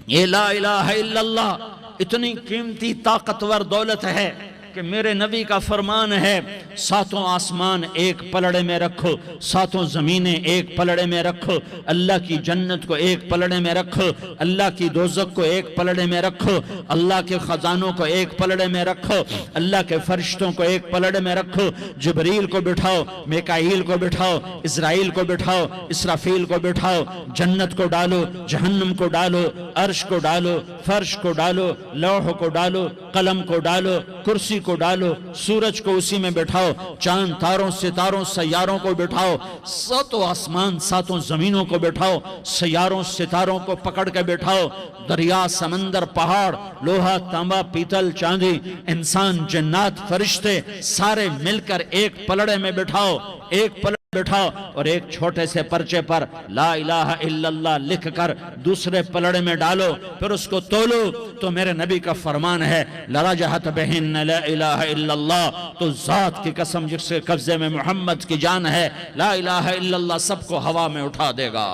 یہ لا الہ الا اللہ اتنی قیمتی طاقتور دولت ہے کہ میرے نبی کا فرمان ہے، ساتوں آسمان ایک پلڑے میں رکھو، ساتوں زمینیں ایک پلڑے میں رکھو، اللہ کی جنت کو ایک پلڑے میں رکھو، اللہ کی دوزخ کو ایک پلڑے میں رکھو، اللہ کے خزانوں کو ایک پلڑے میں رکھو، اللہ کے فرشتوں کو ایک پلڑے میں رکھو، جبریل کو بٹھاؤ، میکائیل کو بٹھاؤ، اسرائیل کو بٹھاؤ، اسرافیل کو بٹھاؤ، جنت کو ڈالو، جہنم کو ڈالو، عرش کو ڈالو، فرش کو ڈالو، لوح کو ڈالو، قلم کو ڈالو، کرسی کو ڈالو، سورج کو اسی میں بٹھاؤ، چاند تاروں ستاروں سیاروں کو بٹھاؤ، ساتوں آسمان ساتوں زمینوں کو بٹھاؤ، سیاروں ستاروں کو پکڑ کے بٹھاؤ، دریا سمندر پہاڑ لوہا تانبا پیتل چاندی انسان جنات فرشتے سارے مل کر ایک پلڑے میں بٹھاؤ، ایک پلڑے بٹھاؤ، اور ایک چھوٹے سے پرچے پر لا الہ الا اللہ لکھ کر دوسرے پلڑے میں ڈالو، پھر اس کو تولو تو میرے نبی کا فرمان ہے لرجحت بہن لا الہ الا اللہ، تو ذات کی قسم جس کے قبضے میں محمد کی جان ہے، لا الہ الا اللہ سب کو ہوا میں اٹھا دے گا۔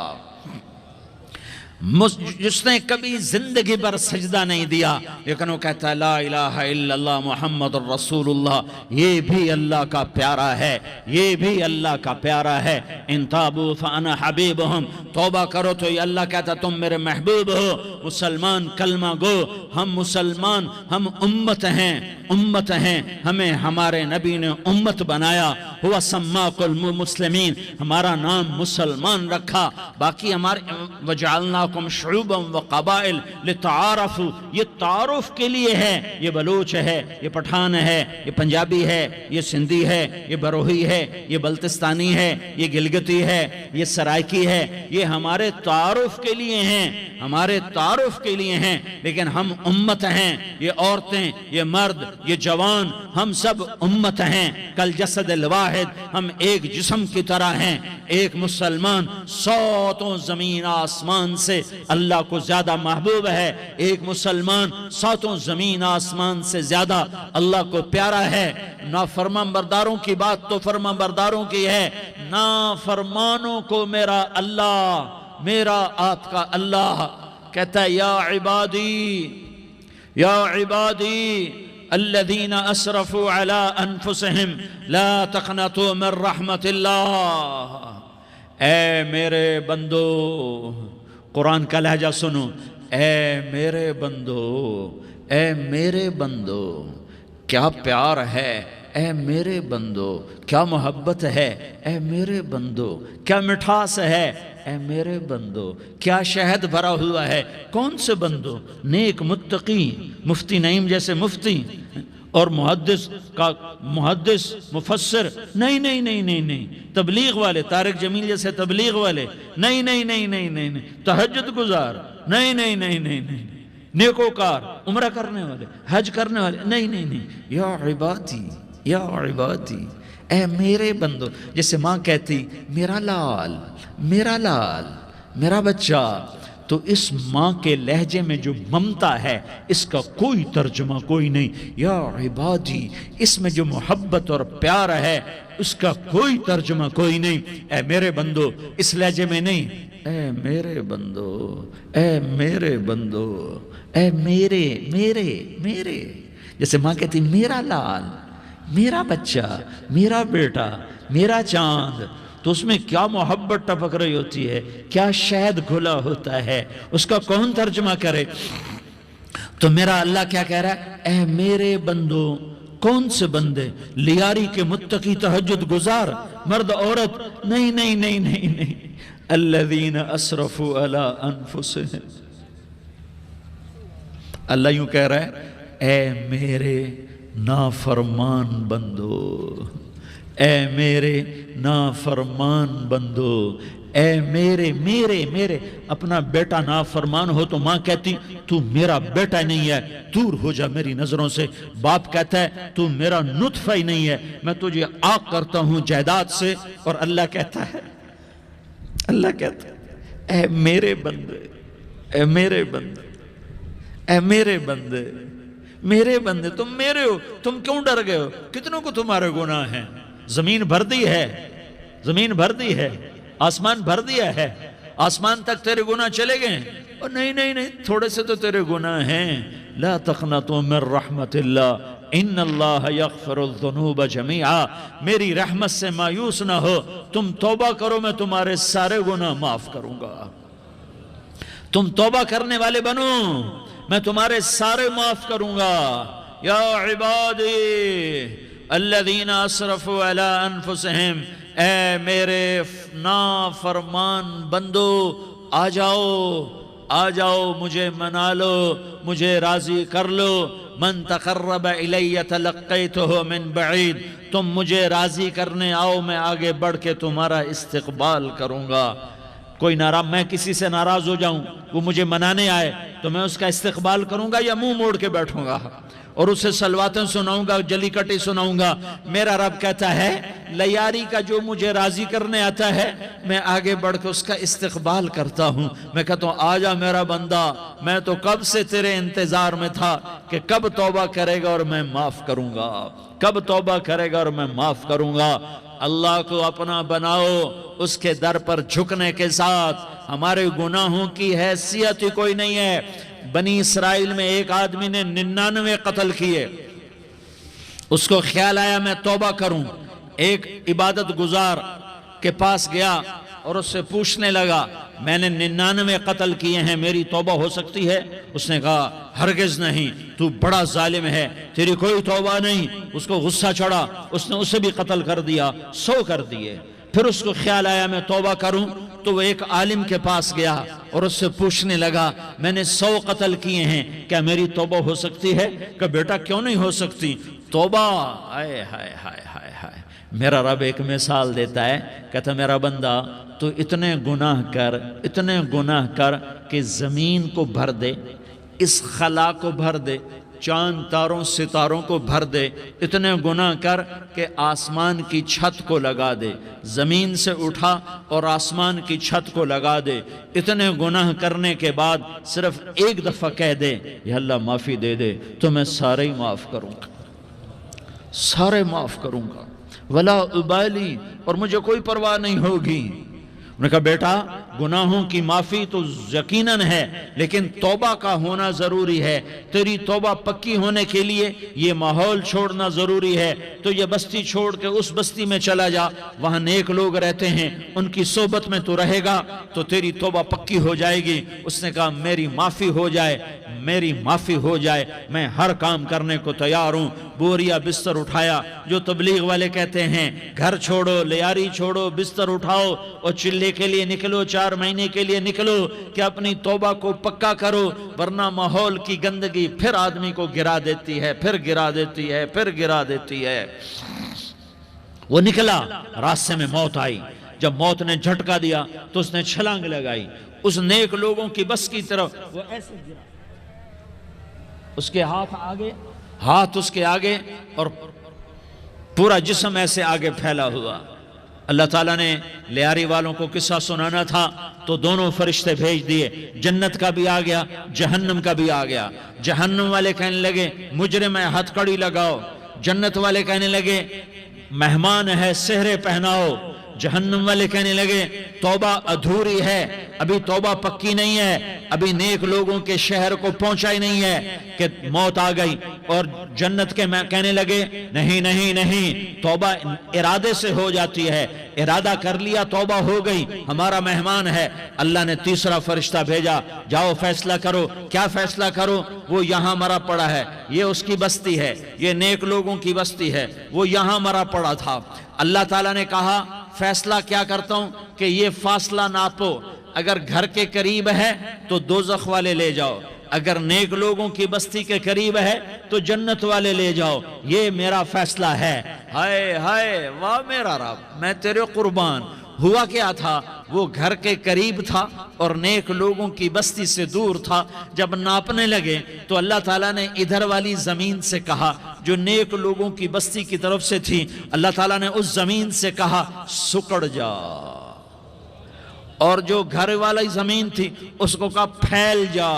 جس نے کبھی زندگی بھر سجدہ نہیں دیا لیکن وہ کہتا ہے لا الہ الا اللہ محمد الرسول اللہ، یہ بھی اللہ کا پیارا ہے، یہ بھی اللہ کا پیارا ہے۔ ان تابوا فانا حبیبہم، توبہ کرو تو یہ اللہ کہتا تم میرے محبوب ہو۔ مسلمان کلمہ گو، ہم مسلمان، ہم امت ہیں، ہمیں ہمارے نبی نے امت بنایا، ہوا سماک المسلمین، ہمارا نام مسلمان رکھا، باقی ہمارے وجعلناکم شعوبا وقبائل لتعارفوا، یہ تعارف کے لیے ہے، یہ بلوچ ہے، یہ پٹھان ہے، یہ پنجابی ہے، یہ سندھی ہے، یہ بروہی ہے، یہ بلتستانی ہے، یہ گلگتی ہے، یہ سرائکی ہے، یہ ہمارے تعارف کے لیے ہیں، ہمارے تعارف کے لیے ہیں، لیکن ہم امت ہیں، یہ عورتیں، یہ مرد، یہ جوان، ہم سب امت ہیں، کل جسد الواحد، ہم ایک جسم کی طرح ہیں۔ ایک مسلمان ساتوں زمین آسمان سے اللہ کو زیادہ محبوب ہے، ایک مسلمان ساتوں زمین آسمان سے زیادہ اللہ کو پیارا ہے۔ نافرمان برداروں کی بات تو فرمان برداروں کی ہے، نافرمانوں کو میرا اللہ، میرا آپ کا اللہ کہتا ہے یا عبادی الذین اسرفوا علی انفسہم لا تقنطوا من رحمت اللہ، اے میرے بندو، قرآن کا لہجہ سنو، اے میرے بندو کیا پیار ہے، اے میرے بندو کیا محبت ہے، اے میرے بندو کیا مٹھاس ہے، اے میرے بندو کیا شہد بھرا ہوا ہے۔ کون سے بندو؟ نیک متقی، مفتی نعیم جیسے مفتی اور محدث مفسر، نہیں، تبلیغ والے، طارق جمیل جیسے تبلیغ والے، نہیں، تہجد گزار، نہیں، نیکوکار، عمرہ کرنے والے، حج کرنے والے، نہیں، یا عبادی اے میرے بندو، جیسے ماں کہتی میرا لال، میرا بچہ، تو اس ماں کے لہجے میں جو ممتا ہے اس کا کوئی ترجمہ کوئی نہیں۔ یا عبادی، اس میں جو محبت اور پیار ہے اس کا کوئی ترجمہ کوئی نہیں۔ اے میرے بندو اس لہجے میں نہیں، اے میرے بندو، جیسے ماں کہتی میرا لال، میرا بچہ، میرا بیٹا، میرا چاند، تو اس میں کیا محبت ٹپک رہی ہوتی ہے، کیا شہد گھلا ہوتا ہے، اس کا کون ترجمہ کرے؟ تو میرا اللہ کیا کہہ رہا ہے؟ اے میرے بندو، کون سے بندے؟ لیاری کے متقی تہجد گزار مرد عورت؟ نہیں نہیں نہیں نہیں نہیں، الذین اسرفوا علی انفسہم۔ اللہ یوں کہہ رہا ہے، اے میرے نافرمان بندو، اے میرے نافرمان بندو، اے میرے اپنا بیٹا نافرمان ہو تو ماں کہتی تو میرا بیٹا نہیں ہے، دور ہو جا میری نظروں سے۔ باپ کہتا ہے تو میرا نطفہ ہی نہیں ہے، میں تجھے عاق کرتا ہوں جائیداد سے۔ اور اللہ کہتا ہے اے میرے بندے، اے میرے بندے، اے میرے بندے، میرے بندے، تم میرے ہو، تم کیوں ڈر گئے ہو؟ کتنوں کو تمہارے گناہ ہیں؟ زمین بھر دی ہے، زمین بھر دی ہے، آسمان بھر دیا ہے، آسمان تک تیرے گناہ چلے گئے ہیں؟ اور نہیں نہیں نہیں، تھوڑے سے تو تیرے گناہ ہیں۔ لا تقنطوا من رحمت اللہ ان اللہ یغفر الذنوب جمیعا، میری رحمت سے مایوس نہ ہو، تم توبہ کرو، میں تمہارے سارے گناہ معاف کروں گا۔ تم توبہ کرنے والے بنو، میں تمہارے سارے معاف کروں گا۔ یا عبادی الذین اسرفوا علی انفسہم، اے میرے نافرمان بندو، آ جاؤ مجھے منا لو، مجھے راضی کر لو۔ من تقرب الی تلقیتہ من بعید، تم مجھے راضی کرنے آؤ، میں آگے بڑھ کے تمہارا استقبال کروں گا۔ کوئی ناراض، میں کسی سے ناراض ہو جاؤں، وہ مجھے منانے آئے تو میں اس کا استقبال کروں گا یا منہ موڑ کے بیٹھوں گا اور اسے سلواتیں سناؤں گا، جلی کٹی سناؤں گا؟ میرا رب کہتا ہے لیاری کا جو مجھے راضی کرنے آتا ہے، میں آگے بڑھ کے اس کا استقبال کرتا ہوں۔ میں کہتا ہوں آ جا میرا بندہ، میں تو کب سے تیرے انتظار میں تھا کہ کب توبہ کرے گا اور میں معاف کروں گا، کب توبہ کرے گا اور میں معاف کروں گا۔ اللہ کو اپنا بناؤ، اس کے در پر جھکنے کے ساتھ۔ ہمارے گناہوں کی حیثیت ہی کوئی نہیں ہے۔ بنی اسرائیل میں ایک آدمی نے 99 قتل کیے، اس کو خیال آیا میں توبہ کروں، ایک عبادت گزار کے پاس گیا اور اس سے پوچھنے لگا میں نے 99 قتل کیے ہیں، میری توبہ ہو سکتی ہے؟ اس نے کہا ہرگز نہیں، تو بڑا ظالم ہے، تیری کوئی توبہ نہیں۔ اس کو غصہ چڑھا، اس نے اسے بھی قتل کر دیا، 100 کر دیے۔ پھر اس کو خیال آیا میں توبہ کروں، تو وہ ایک عالم کے پاس گیا اور اس سے پوچھنے لگا میں نے 100 قتل کیے ہیں، کیا میری توبہ ہو سکتی ہے؟ کہ بیٹا کیوں نہیں ہو سکتی توبہ؟ ہائے ہائے ہائے ہائے ہائے۔ میرا رب ایک مثال دیتا ہے، کہتا میرا بندہ تو اتنے گناہ کر کہ زمین کو بھر دے، اس خلا کو بھر دے، چاند تاروں ستاروں کو بھر دے، اتنے گناہ کر کہ آسمان کی چھت کو لگا دے، زمین سے اٹھا اور آسمان کی چھت کو لگا دے۔ اتنے گناہ کرنے کے بعد صرف ایک دفعہ کہہ دے یا اللہ معافی دے دے، تو میں سارے ہی معاف کروں گا، سارے معاف کروں گا، ولا ابالی، اور مجھے کوئی پرواہ نہیں ہوگی۔ انہوں نے کہا بیٹا گناہوں کی معافی تو یقیناً ہے، لیکن توبہ کا ہونا ضروری ہے۔ تیری توبہ پکی ہونے کے لیے یہ ماحول چھوڑنا ضروری ہے۔ تو یہ بستی چھوڑ کے اس بستی میں چلا جا، وہاں نیک لوگ رہتے ہیں، ان کی صحبت میں تو رہے گا تو تیری توبہ پکی ہو جائے گی۔ اس نے کہا میری معافی ہو جائے، میری معافی ہو جائے، میں ہر کام کرنے کو تیار ہوں۔ بوریا بستر اٹھایا، جو تبلیغ والے کہتے ہیں گھر چھوڑو، لیاری چھوڑو، بستر اٹھاؤ اور چلے کے لیے نکلو، 4 مہینے کے لیے نکلو کہ اپنی توبہ کو پکا کرو، ورنہ ماحول کی گندگی پھر آدمی کو گرا دیتی ہے، پھر گرا دیتی ہے، پھر گرا دیتی ہے۔ وہ نکلا، راستے میں موت آئی۔ جب موت نے جھٹکا دیا تو اس نے چھلانگ لگائی اس نیک لوگوں کی بس کی طرف، وہ ایسے گرا، اس کے ہاتھ اس کے آگے اور پورا جسم ایسے آگے پھیلا ہوا۔ اللہ تعالیٰ نے لیاری والوں کو قصہ سنانا تھا تو دونوں فرشتے بھیج دیے، جنت کا بھی آ گیا، جہنم کا بھی آ گیا۔ جہنم والے کہنے لگے مجرم ہے، ہتھ کڑی لگاؤ۔ جنت والے کہنے لگے مہمان ہے، سہرے پہناؤ۔ جہنم والے کہنے لگے توبہ ادھوری ہے، ابھی توبہ پکی نہیں ہے، ابھی نیک لوگوں کے شہر کو پہنچا ہی نہیں ہے کہ موت آ گئی۔ اور جنت کے کہنے لگے نہیں نہیں نہیں، توبہ ارادے سے ہو جاتی ہے، ارادہ کر لیا توبہ ہو گئی، ہمارا مہمان ہے۔ اللہ نے تیسرا فرشتہ بھیجا، جاؤ فیصلہ کرو۔ کیا فیصلہ کرو؟ وہ یہاں مرا پڑا ہے، یہ اس کی بستی ہے، یہ نیک لوگوں کی بستی ہے، وہ یہاں مرا پڑا تھا۔ اللہ تعالیٰ نے کہا فیصلہ کیا کرتا ہوں کہ یہ فاصلہ ناپو، اگر گھر کے قریب ہے تو دوزخ والے لے جاؤ، اگر نیک لوگوں کی بستی کے قریب ہے تو جنت والے لے جاؤ، یہ میرا فیصلہ ہے۔ ہائے ہائے واہ میرا رب، میں تیرے قربان۔ ہوا کیا تھا؟ وہ گھر کے قریب تھا اور نیک لوگوں کی بستی سے دور تھا۔ جب ناپنے لگے تو اللہ تعالیٰ نے ادھر والی زمین سے کہا جو نیک لوگوں کی بستی کی طرف سے تھی، اللہ تعالیٰ نے اس زمین سے کہا سکڑ جا، اور جو گھر والی زمین تھی اس کو کہا پھیل جا۔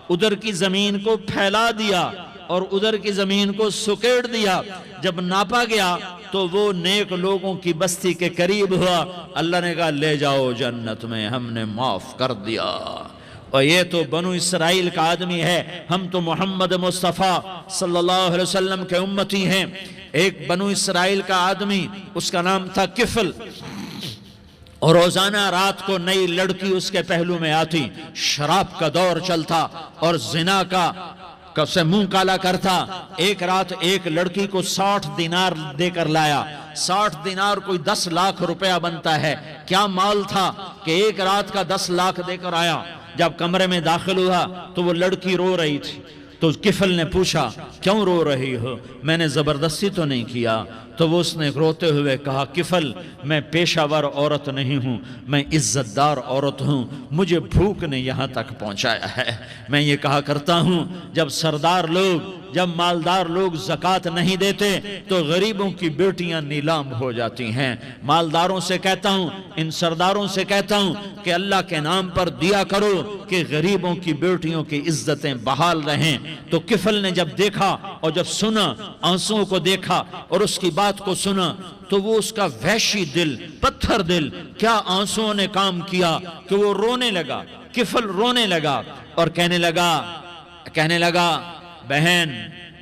ادھر کی زمین کو پھیلا دیا اور ادھر کی زمین کو سکیڑ دیا۔ جب ناپا گیا تو وہ نیک لوگوں کی بستی کے قریب ہوا۔ اللہ نے کہا لے جاؤ جنت میں، ہم نے معاف کر دیا۔ اور یہ تو بنو اسرائیل کا آدمی ہے، ہم تو محمد مصطفیٰ صلی اللہ علیہ وسلم کے امتی ہیں۔ ایک بنو اسرائیل کا آدمی، اس کا نام تھا کفل، اور روزانہ رات کو نئی لڑکی اس کے پہلو میں آتی، شراب کا دور چلتا اور زنا کا سے منہ کالا کرتا۔ ایک رات ایک لڑکی کو 60 دینار دے کر لایا۔ 60 دینار کوئی 10 لاکھ روپیہ بنتا ہے۔ کیا مال تھا کہ ایک رات کا 10 لاکھ دے کر آیا۔ جب کمرے میں داخل ہوا تو وہ لڑکی رو رہی تھی، تو کفل نے پوچھا کیوں رو رہی ہو؟ میں نے زبردستی تو نہیں کیا۔ تو وہ اس نے روتے ہوئے کہا کفل میں پیشہ ور عورت نہیں ہوں، میں عزت دار عورت ہوں، مجھے بھوک نے یہاں تک پہنچایا ہے۔ میں یہ کہا کرتا ہوں جب سردار لوگ، جب مالدار لوگ زکوٰۃ نہیں دیتے تو غریبوں کی بیٹیاں نیلام ہو جاتی ہیں۔ مالداروں سے کہتا ہوں، ان سرداروں سے کہتا ہوں کہ اللہ کے نام پر دیا کرو کہ غریبوں کی بیٹیوں کی عزتیں بحال رہیں۔ تو کفل نے جب دیکھا اور جب سنا، آنسوؤں کو دیکھا اور اس کی بات کو سنا، تو وہ اس کا وحشی دل، پتھر دل، کیا آنسوؤں نے کام کیا کہ وہ رونے لگا۔ کفل رونے لگا اور کہنے لگا بہن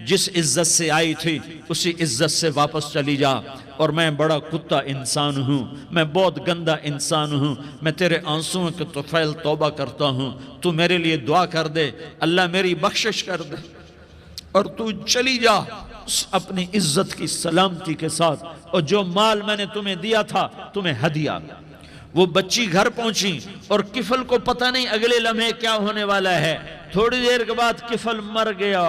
جس عزت سے آئی تھی اسی عزت سے واپس چلی جا، اور میں بڑا کتا انسان ہوں، میں بہت گندا انسان ہوں، میں تیرے آنسوؤں کے طفیل توبہ کرتا ہوں، تو میرے لیے دعا کر دے، اللہ میری بخشش کر دے، اور تو چلی جا اپنی عزت کی سلامتی کے ساتھ، اور جو مال میں نے تمہیں دیا تھا تمہیں ہدیہ۔ وہ بچی گھر پہنچی اور کفل کو پتہ نہیں اگلے لمحے کیا ہونے والا ہے۔ تھوڑی دیر کے بعد کفل مر گیا،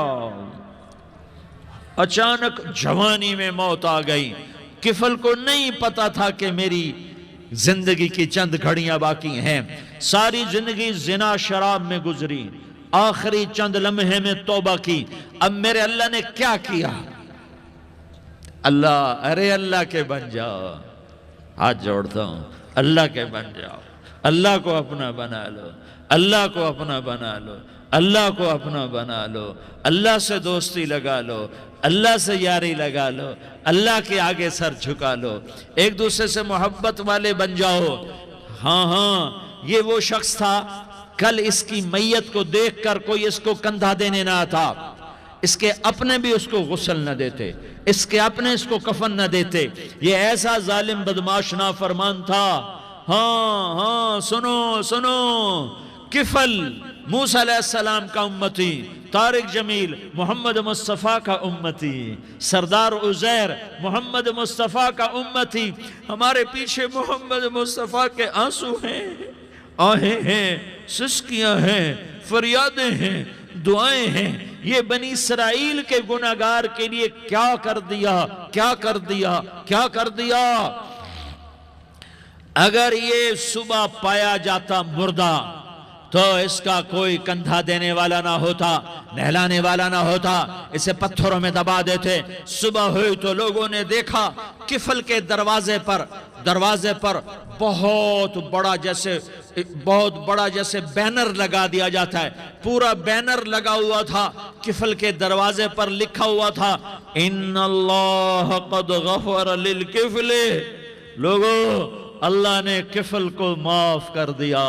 اچانک جوانی میں موت آ گئی۔ کفل کو نہیں پتا تھا کہ میری زندگی کی چند گھڑیاں باقی ہیں، ساری زندگی زنا شراب میں گزری، آخری چند لمحے میں توبہ کی۔ اب میرے اللہ نے کیا کیا؟ اللہ کے بن جاؤ، ہاتھ جوڑتا ہوں، اللہ کے بن جاؤ، اللہ کو اپنا بنا لو، اللہ کو اپنا بنا لو، اللہ کو اپنا بنا لو، اللہ سے دوستی لگا لو، اللہ سے یاری لگا لو، اللہ کے آگے سر جھکا لو، ایک دوسرے سے محبت والے بن جاؤ۔ ہاں یہ وہ شخص تھا، کل اس کی میت کو دیکھ کر کوئی اس کو کندھا دینے نہ آتا، اس کے اپنے بھی اس کو غسل نہ دیتے، اس کے اپنے اس کو کفن نہ دیتے۔ یہ ایسا ظالم بدماش نافرمان تھا۔ ہاں سنو، کفل موسیٰ علیہ السلام کا امتی، طارق جمیل محمد مصطفیٰ کا امتی، سردار عزیر محمد مصطفیٰ کا امتی۔ ہمارے پیچھے محمد مصطفیٰ کے آنسو ہیں، آہیں ہیں، سسکیاں ہیں، فریادیں ہیں، دعائیں ہیں۔ یہ بنی اسرائیل کے گناہگار کے لیے کیا کر دیا۔ اگر یہ صبح پایا جاتا مردہ تو اس کا کوئی کندھا دینے والا نہ ہوتا، نہلانے والا نہ ہوتا، اسے پتھروں میں دبا دیتے۔ صبح ہوئی تو لوگوں نے دیکھا کفل کے دروازے پر بہت بڑا جیسے بینر لگا دیا جاتا ہے، پورا بینر لگا ہوا تھا، کفل کے دروازے پر لکھا ہوا تھا ان اللہ قد غفر للکفل۔ لوگوں اللہ نے کفل کو معاف کر دیا۔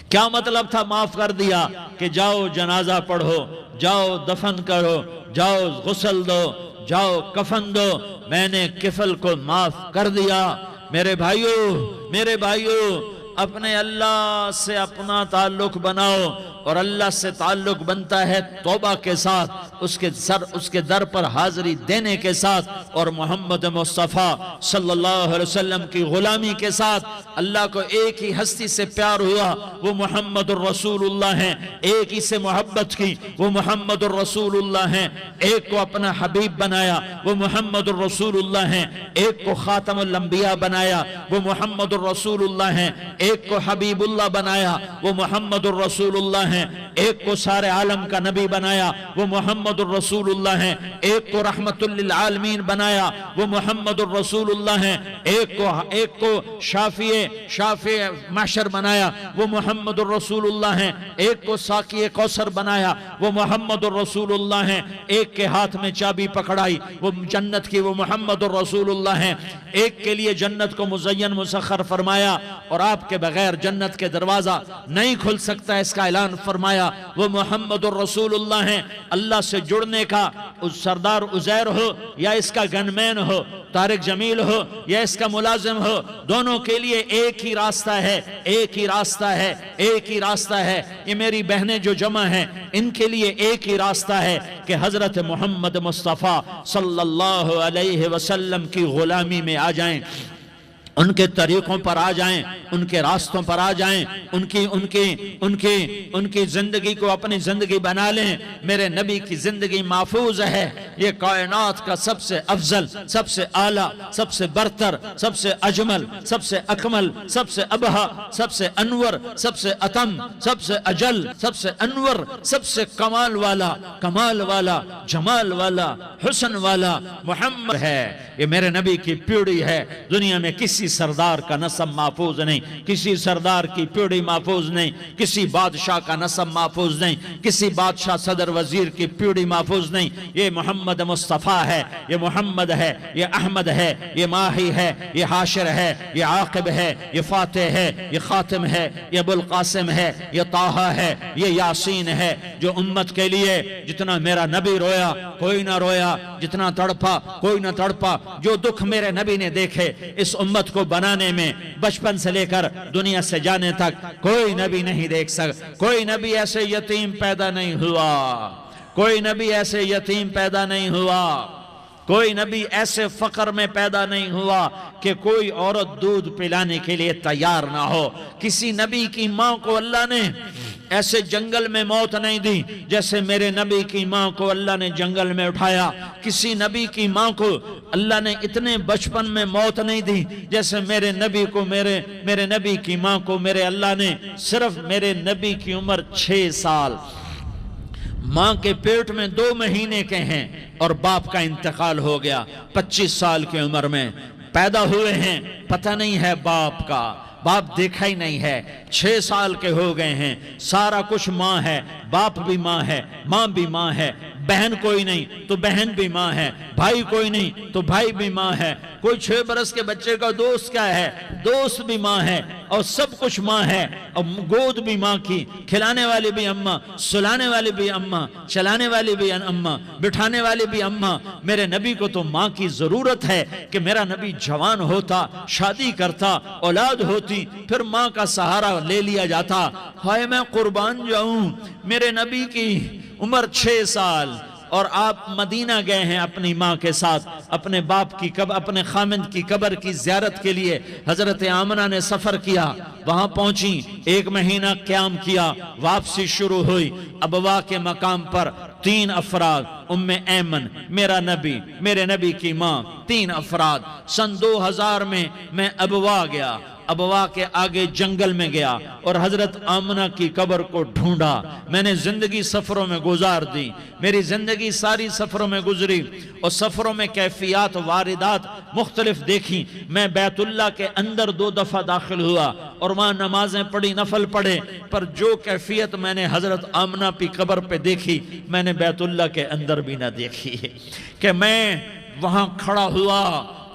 کیا مطلب تھا معاف کر دیا؟ کہ جاؤ جنازہ پڑھو، جاؤ دفن کرو، جاؤ غسل دو، جاؤ کفن دو، میں نے کفل کو معاف کر دیا۔ میرے بھائیو، اپنے اللہ سے اپنا تعلق بناؤ، اور اللہ سے تعلق بنتا ہے توبہ کے ساتھ، اس کے در پر حاضری دینے کے ساتھ، اور محمد مصطفیٰ صلی اللہ علیہ وسلم کی غلامی کے ساتھ۔ اللہ کو ایک ہی ہستی سے پیار ہوا، وہ محمد الرسول اللہ ہیں۔ ایک ہی سے محبت کی، وہ محمد الرسول اللہ ہیں۔ ایک کو اپنا حبیب بنایا، وہ محمد الرسول اللہ ہیں۔ ایک کو خاتم الانبیاء بنایا، وہ محمد الرسول اللہ ہیں۔ ایک کو حبیب اللہ بنایا، وہ محمد الرسول اللہ ہیں۔ ایک کو سارے عالم کا نبی بنایا، وہ محمد الرسول اللہ ہیں۔ ایک کو رحمت للعالمین بنایا، وہ محمد الرسول اللہ ہیں۔ ایک کو شافع محشر بنایا، وہ محمد الرسول اللہ ہیں۔ ایک کو ساقی کوثر بنایا، وہ محمد الرسول اللہ ہیں۔ ایک کے ہاتھ میں چابی پکڑائی، وہ جنت کی، وہ محمد الرسول اللہ ہیں۔ ایک کے لیے جنت کو مزین مسخر فرمایا، اور آپ کے بغیر جنت کے دروازہ نہیں کھل سکتا، اس کا اعلان فرمایا، وہ محمد الرسول اللہ ہیں۔ اللہ سے جڑنے کا سردار عزیر ہو یا اس کا گنمین ہو، طارق جمیل ہو یا اس کا ملازم ہو، دونوں کے لیے ایک ہی راستہ ہے، ایک ہی راستہ ہے، ایک ہی راستہ ہے۔ یہ میری بہنیں جو جمع ہیں، ان کے لیے ایک ہی راستہ ہے کہ حضرت محمد مصطفیٰ صلی اللہ علیہ وسلم کی غلامی میں آ جائیں، ان کے طریقوں پر آ جائیں، ان کے راستوں پر آ جائیں، ان کی زندگی کو اپنی زندگی بنا لیں۔ میرے نبی کی زندگی محفوظ ہے۔ یہ کائنات کا سب سے افضل، سب سے اعلیٰ، سب سے برتر، سب سے اجمل، سب سے اکمل، سب سے ابہا، سب سے انور، سب سے اتم، سب سے اجل، سب سے انور، سب سے کمال والا، جمال والا، حسن والا محمد ہے۔ یہ میرے نبی کی پیڑھی ہے۔ دنیا میں کسی سردار کا نسب محفوظ نہیں، کسی سردار کی پیڑھی محفوظ نہیں، کسی بادشاہ کا نسب محفوظ نہیں، کسی بادشاہ صدر وزیر کی پیڑھی محفوظ نہیں۔ یہ محمد مصطفیٰ ہے، یہ محمد ہے، یہ احمد ہے، یہ ماہی ہے، یہ حاشر ہے، یہ عاقب ہے، یہ فاتح ہے، یہ خاتم ہے، یہ ابو القاسم ہے، یہ طٰہٰ ہے، یہ یاسین ہے۔ جو امت کے لیے جتنا میرا نبی رویا کوئی نہ رویا، جتنا تڑپا کوئی نہ تڑپا، جو دکھ میرے نبی نے دیکھے اس امت کو بنانے میں، بچپن سے لے کر دنیا سے جانے تک کوئی نبی نہیں دیکھ سکتا۔ کوئی نبی ایسے یتیم پیدا نہیں ہوا، کوئی نبی ایسے یتیم پیدا نہیں ہوا، کوئی نبی ایسے فقر میں پیدا نہیں ہوا کہ کوئی عورت دودھ پلانے کے لیے تیار نہ ہو۔ کسی نبی کی ماں کو اللہ نے ایسے جنگل میں موت نہیں دی جیسے میرے نبی کی ماں کو اللہ نے جنگل میں اٹھایا۔ کسی نبی کی ماں کو اللہ نے اتنے بچپن میں موت نہیں دی جیسے میرے نبی کو، میرے نبی کی ماں کو میرے اللہ نے صرف میرے نبی کی عمر 6 سال، ماں کے پیٹ میں 2 مہینے کے ہیں، اور باپ کا انتقال ہو گیا 25 سال کی عمر میں۔ پیدا ہوئے ہیں، پتہ نہیں ہے باپ کا، باپ دیکھا ہی نہیں ہے، 6 سال کے ہو گئے ہیں۔ سارا کچھ ماں ہے، باپ بھی ماں ہے، ماں بھی ماں ہے، بہن کوئی نہیں تو بہن بھی ماں ہے، بھائی کوئی نہیں تو بھائی بھی ماں ہے۔ کوئی 6 برس کے بچے کا دوست کیا ہے؟ دوست بھی ماں ہے، اور سب کچھ ماں ہے، اور گود بھی ماں کی، کھلانے والی بھی اماں، سلانے والی بھی اماں، چلانے والی بھی اماں، بٹھانے والی بھی اماں۔ میرے نبی کو تو ماں کی ضرورت ہے کہ میرا نبی جوان ہوتا، شادی کرتا، اولاد ہوتی، پھر ماں کا سہارا لے لیا جاتا۔ ہائے میں قربان جاؤں، میرے نبی کی عمر 6 سال، اور آپ مدینہ گئے ہیں اپنی ماں کے ساتھ، اپنے باپ کی اپنے خامند کی قبر کی زیارت کے لیے۔ حضرت آمنہ نے سفر کیا، وہاں پہنچی، 1 مہینہ قیام کیا، واپسی شروع ہوئی۔ ابوا کے مقام پر 3 افراد، ام ایمن، میرا نبی، میرے نبی کی ماں، 3 افراد۔ سن 2000 میں ابوا گیا، ابوا کے آگے جنگل میں گیا اور حضرت آمنہ کی قبر کو ڈھونڈا۔ میں نے زندگی سفروں میں گزار دی، میری زندگی ساری سفروں میں گزری، اور سفروں میں کیفیات واردات مختلف دیکھی۔ میں بیت اللہ کے اندر 2 دفعہ داخل ہوا اور وہاں نمازیں پڑھی، نفل پڑھے، پر جو کیفیت میں نے حضرت آمنہ کی قبر پہ دیکھی میں نے بیت اللہ کے اندر بھی نہ دیکھی۔ کہ میں وہاں کھڑا ہوا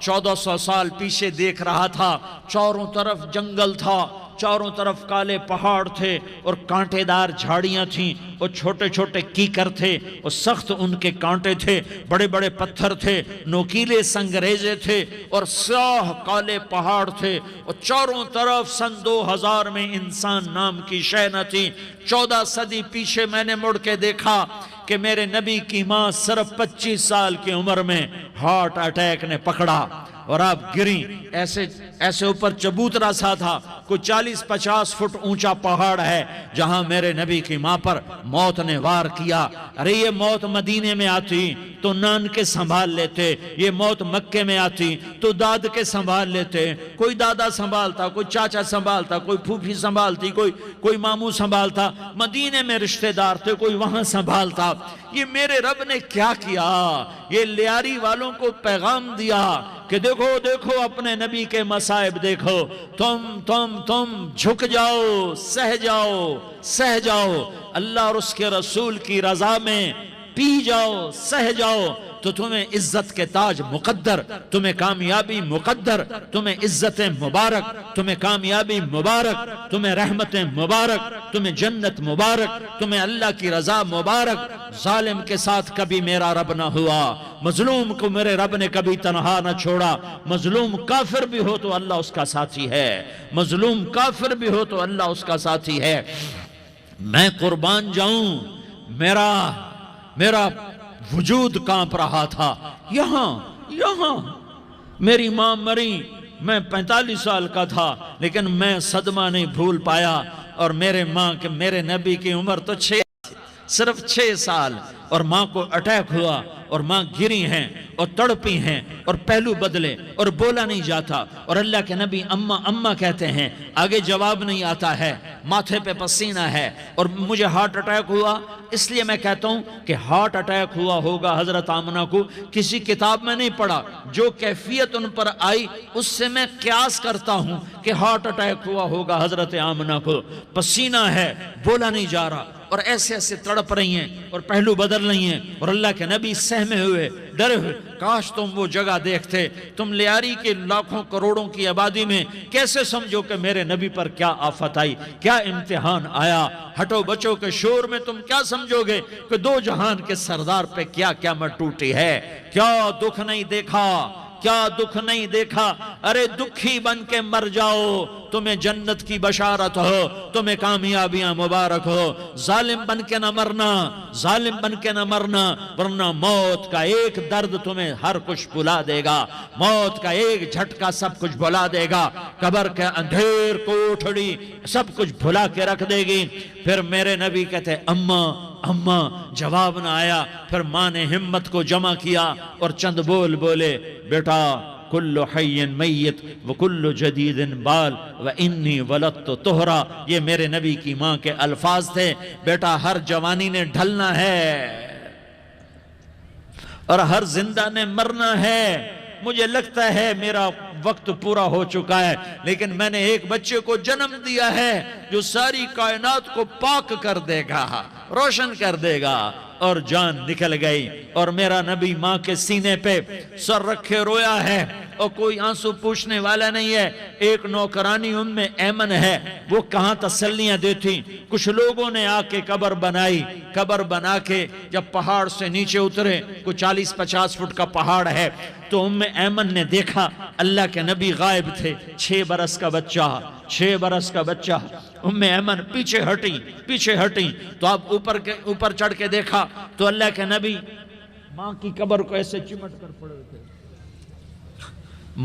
1400 سال پیچھے دیکھ رہا تھا، چاروں طرف جنگل تھا، چاروں طرف کالے پہاڑ تھے اور کانٹے دار جھاڑیاں تھیں، اور چھوٹے چھوٹے کیکر تھے، اور سخت ان کے کانٹے تھے، بڑے بڑے پتھر تھے، نوکیلے سنگریزے تھے، اور سیاہ کالے پہاڑ تھے، اور چاروں طرف سن 2000 میں انسان نام کی شے نہ تھی۔ 14 صدی پیچھے میں نے مڑ کے دیکھا کہ میرے نبی کی ماں صرف 25 سال کی عمر میں ہارٹ اٹیک نے پکڑا اور آپ گریں، ایسے اوپر چبوترا سا تھا، کوئی 40-50 فٹ اونچا پہاڑ ہے جہاں میرے نبی کی ماں پر موت نے وار کیا۔ ارے یہ موت مدینے میں آتی تو نان کے سنبھال لیتے، یہ موت مکے میں آتی تو داد کے سنبھال لیتے، کوئی دادا سنبھالتا، کوئی چاچا سنبھالتا، کوئی پھوپھی سنبھالتی، کوئی ماموں سنبھالتا، مدینے میں رشتہ دار تھے، کوئی وہاں سنبھالتا۔ یہ میرے رب نے کیا کیا؟ یہ لیاری والوں کو پیغام دیا کہ دیکھو دیکھو اپنے نبی کے مصائب دیکھو، تم جھک جاؤ، سہ جاؤ، اللہ اور اس کے رسول کی رضا میں پی جاؤ، سہ جاؤ، تو تمہیں عزت کے تاج مقدر، تمہیں کامیابی مقدر، تمہیں عزت مبارک، تمہیں کامیابی مبارک، تمہیں رحمت مبارک، تمہیں جنت مبارک، تمہیں اللہ کی رضا مبارک۔ ظالم کے ساتھ کبھی میرا رب نہ ہوا، مظلوم کو میرے رب نے کبھی تنہا نہ چھوڑا۔ مظلوم کافر بھی ہو تو اللہ اس کا ساتھی ہے، مظلوم کافر بھی ہو تو اللہ اس کا ساتھی ہے۔ میں قربان جاؤں، میرا وجود کانپ رہا تھا۔ یہاں میری ماں مری، میں 45 سال کا تھا، لیکن میں صدمہ نہیں بھول پایا، اور میرے نبی کی عمر تو صرف 6 سال، اور ماں کو اٹیک ہوا، اور ماں گری ہیں اور تڑپی ہیں اور پہلو بدلے اور بولا نہیں جاتا، اور اللہ کے نبی اماں کہتے ہیں، آگے جواب نہیں آتا ہے، ماتھے پہ پسینہ ہے، اور مجھے ہارٹ اٹیک ہوا۔ اس لیے میں کہتا ہوں کہ ہارٹ اٹیک ہوا ہوگا حضرت آمنہ کو، کسی کتاب میں نہیں پڑھا، جو کیفیت ان پر آئی اس سے میں قیاس کرتا ہوں کہ ہارٹ اٹیک ہوا ہوگا حضرت آمنہ کو۔ پسینہ ہے، بولا نہیں جا رہا، اور ایسے تڑپ رہی ہیں اور پہلو بدل رہی ہیں، اور اللہ کے نبی سہمے ہوئے، ڈرے ہوئے۔ کاش تم وہ جگہ دیکھتے، تم لیاری کے لاکھوں کروڑوں کی آبادی میں کیسے سمجھو کہ میرے نبی پر کیا آفت آئی، کیا امتحان آیا۔ ہٹو بچوں کے شور میں تم کیا سمجھو گے کہ 2 جہان کے سردار پہ کیا مٹ ٹوٹی ہے، کیا دکھ نہیں دیکھا، کیا دکھ نہیں دیکھا۔ ارے دکھی بن کے مر جاؤ، تمہیں جنت کی بشارت ہو، تمہیں کامیابیاں مبارک ہو۔ ظالم بن کے نہ مرنا، ورنہ موت کا ایک درد تمہیں ہر کچھ بھلا دے گا، موت کا ایک جھٹکا سب کچھ بھلا دے گا، قبر کے اندھیر کوٹھڑی سب کچھ بھلا کے رکھ دے گی۔ پھر میرے نبی کہتے اماں، جواب نہ آیا۔ پھر ماں نے ہمت کو جمع کیا اور چند بولے، بیٹا کل حی میت وکل جدید بال وانی ولدت طہرا۔ یہ میرے نبی کی ماں کے الفاظ تھے، بیٹا ہر جوانی نے ڈھلنا ہے اور ہر زندہ نے مرنا ہے۔ مجھے لگتا ہے میرا وقت پورا ہو چکا ہے، لیکن میں نے ایک بچے کو جنم دیا ہے جو ساری کائنات کو پاک کر دے گا، روشن کر دے گا۔ اور جان نکل گئی، اور میرا نبی ماں کے سینے پہ سر رکھے رویا ہے، اور کوئی آنسو پوچھنے والا نہیں ہے۔ ایک نوکرانی ام ایمن ہے، وہ کہاں تسلیاں دیتی۔ کچھ لوگوں نے آ کے قبر بنا کے جب پہاڑ سے نیچے اترے، کوئی 40-50 فٹ کا پہاڑ ہے، تو ام ایمن نے دیکھا اللہ کے نبی غائب تھے، 6 برس کا بچہ۔ ام ایمن پیچھے ہٹی تو اب اوپر چڑھ کے دیکھا تو اللہ کے نبی ماں کی قبر کو ایسے چمٹ کر پڑے تھے،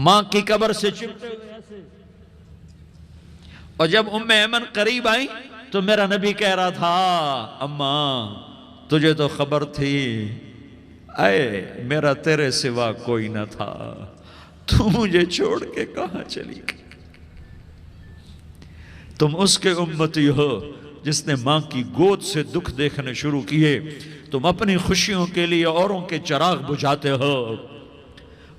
ماں کی قبر سے چمٹے ہوئے ایسے۔ اور جب ام ایمن قریب آئی تو میرا نبی کہہ رہا تھا، اماں تجھے تو خبر تھی، اے میرا تیرے سوا کوئی نہ تھا، تو مجھے چھوڑ کے کہاں چلی گئی؟ تم اس کے امتی ہو جس نے ماں کی گود سے دکھ دیکھنے شروع کیے۔ تم اپنی خوشیوں کے لیے اوروں کے چراغ بجھاتے ہو،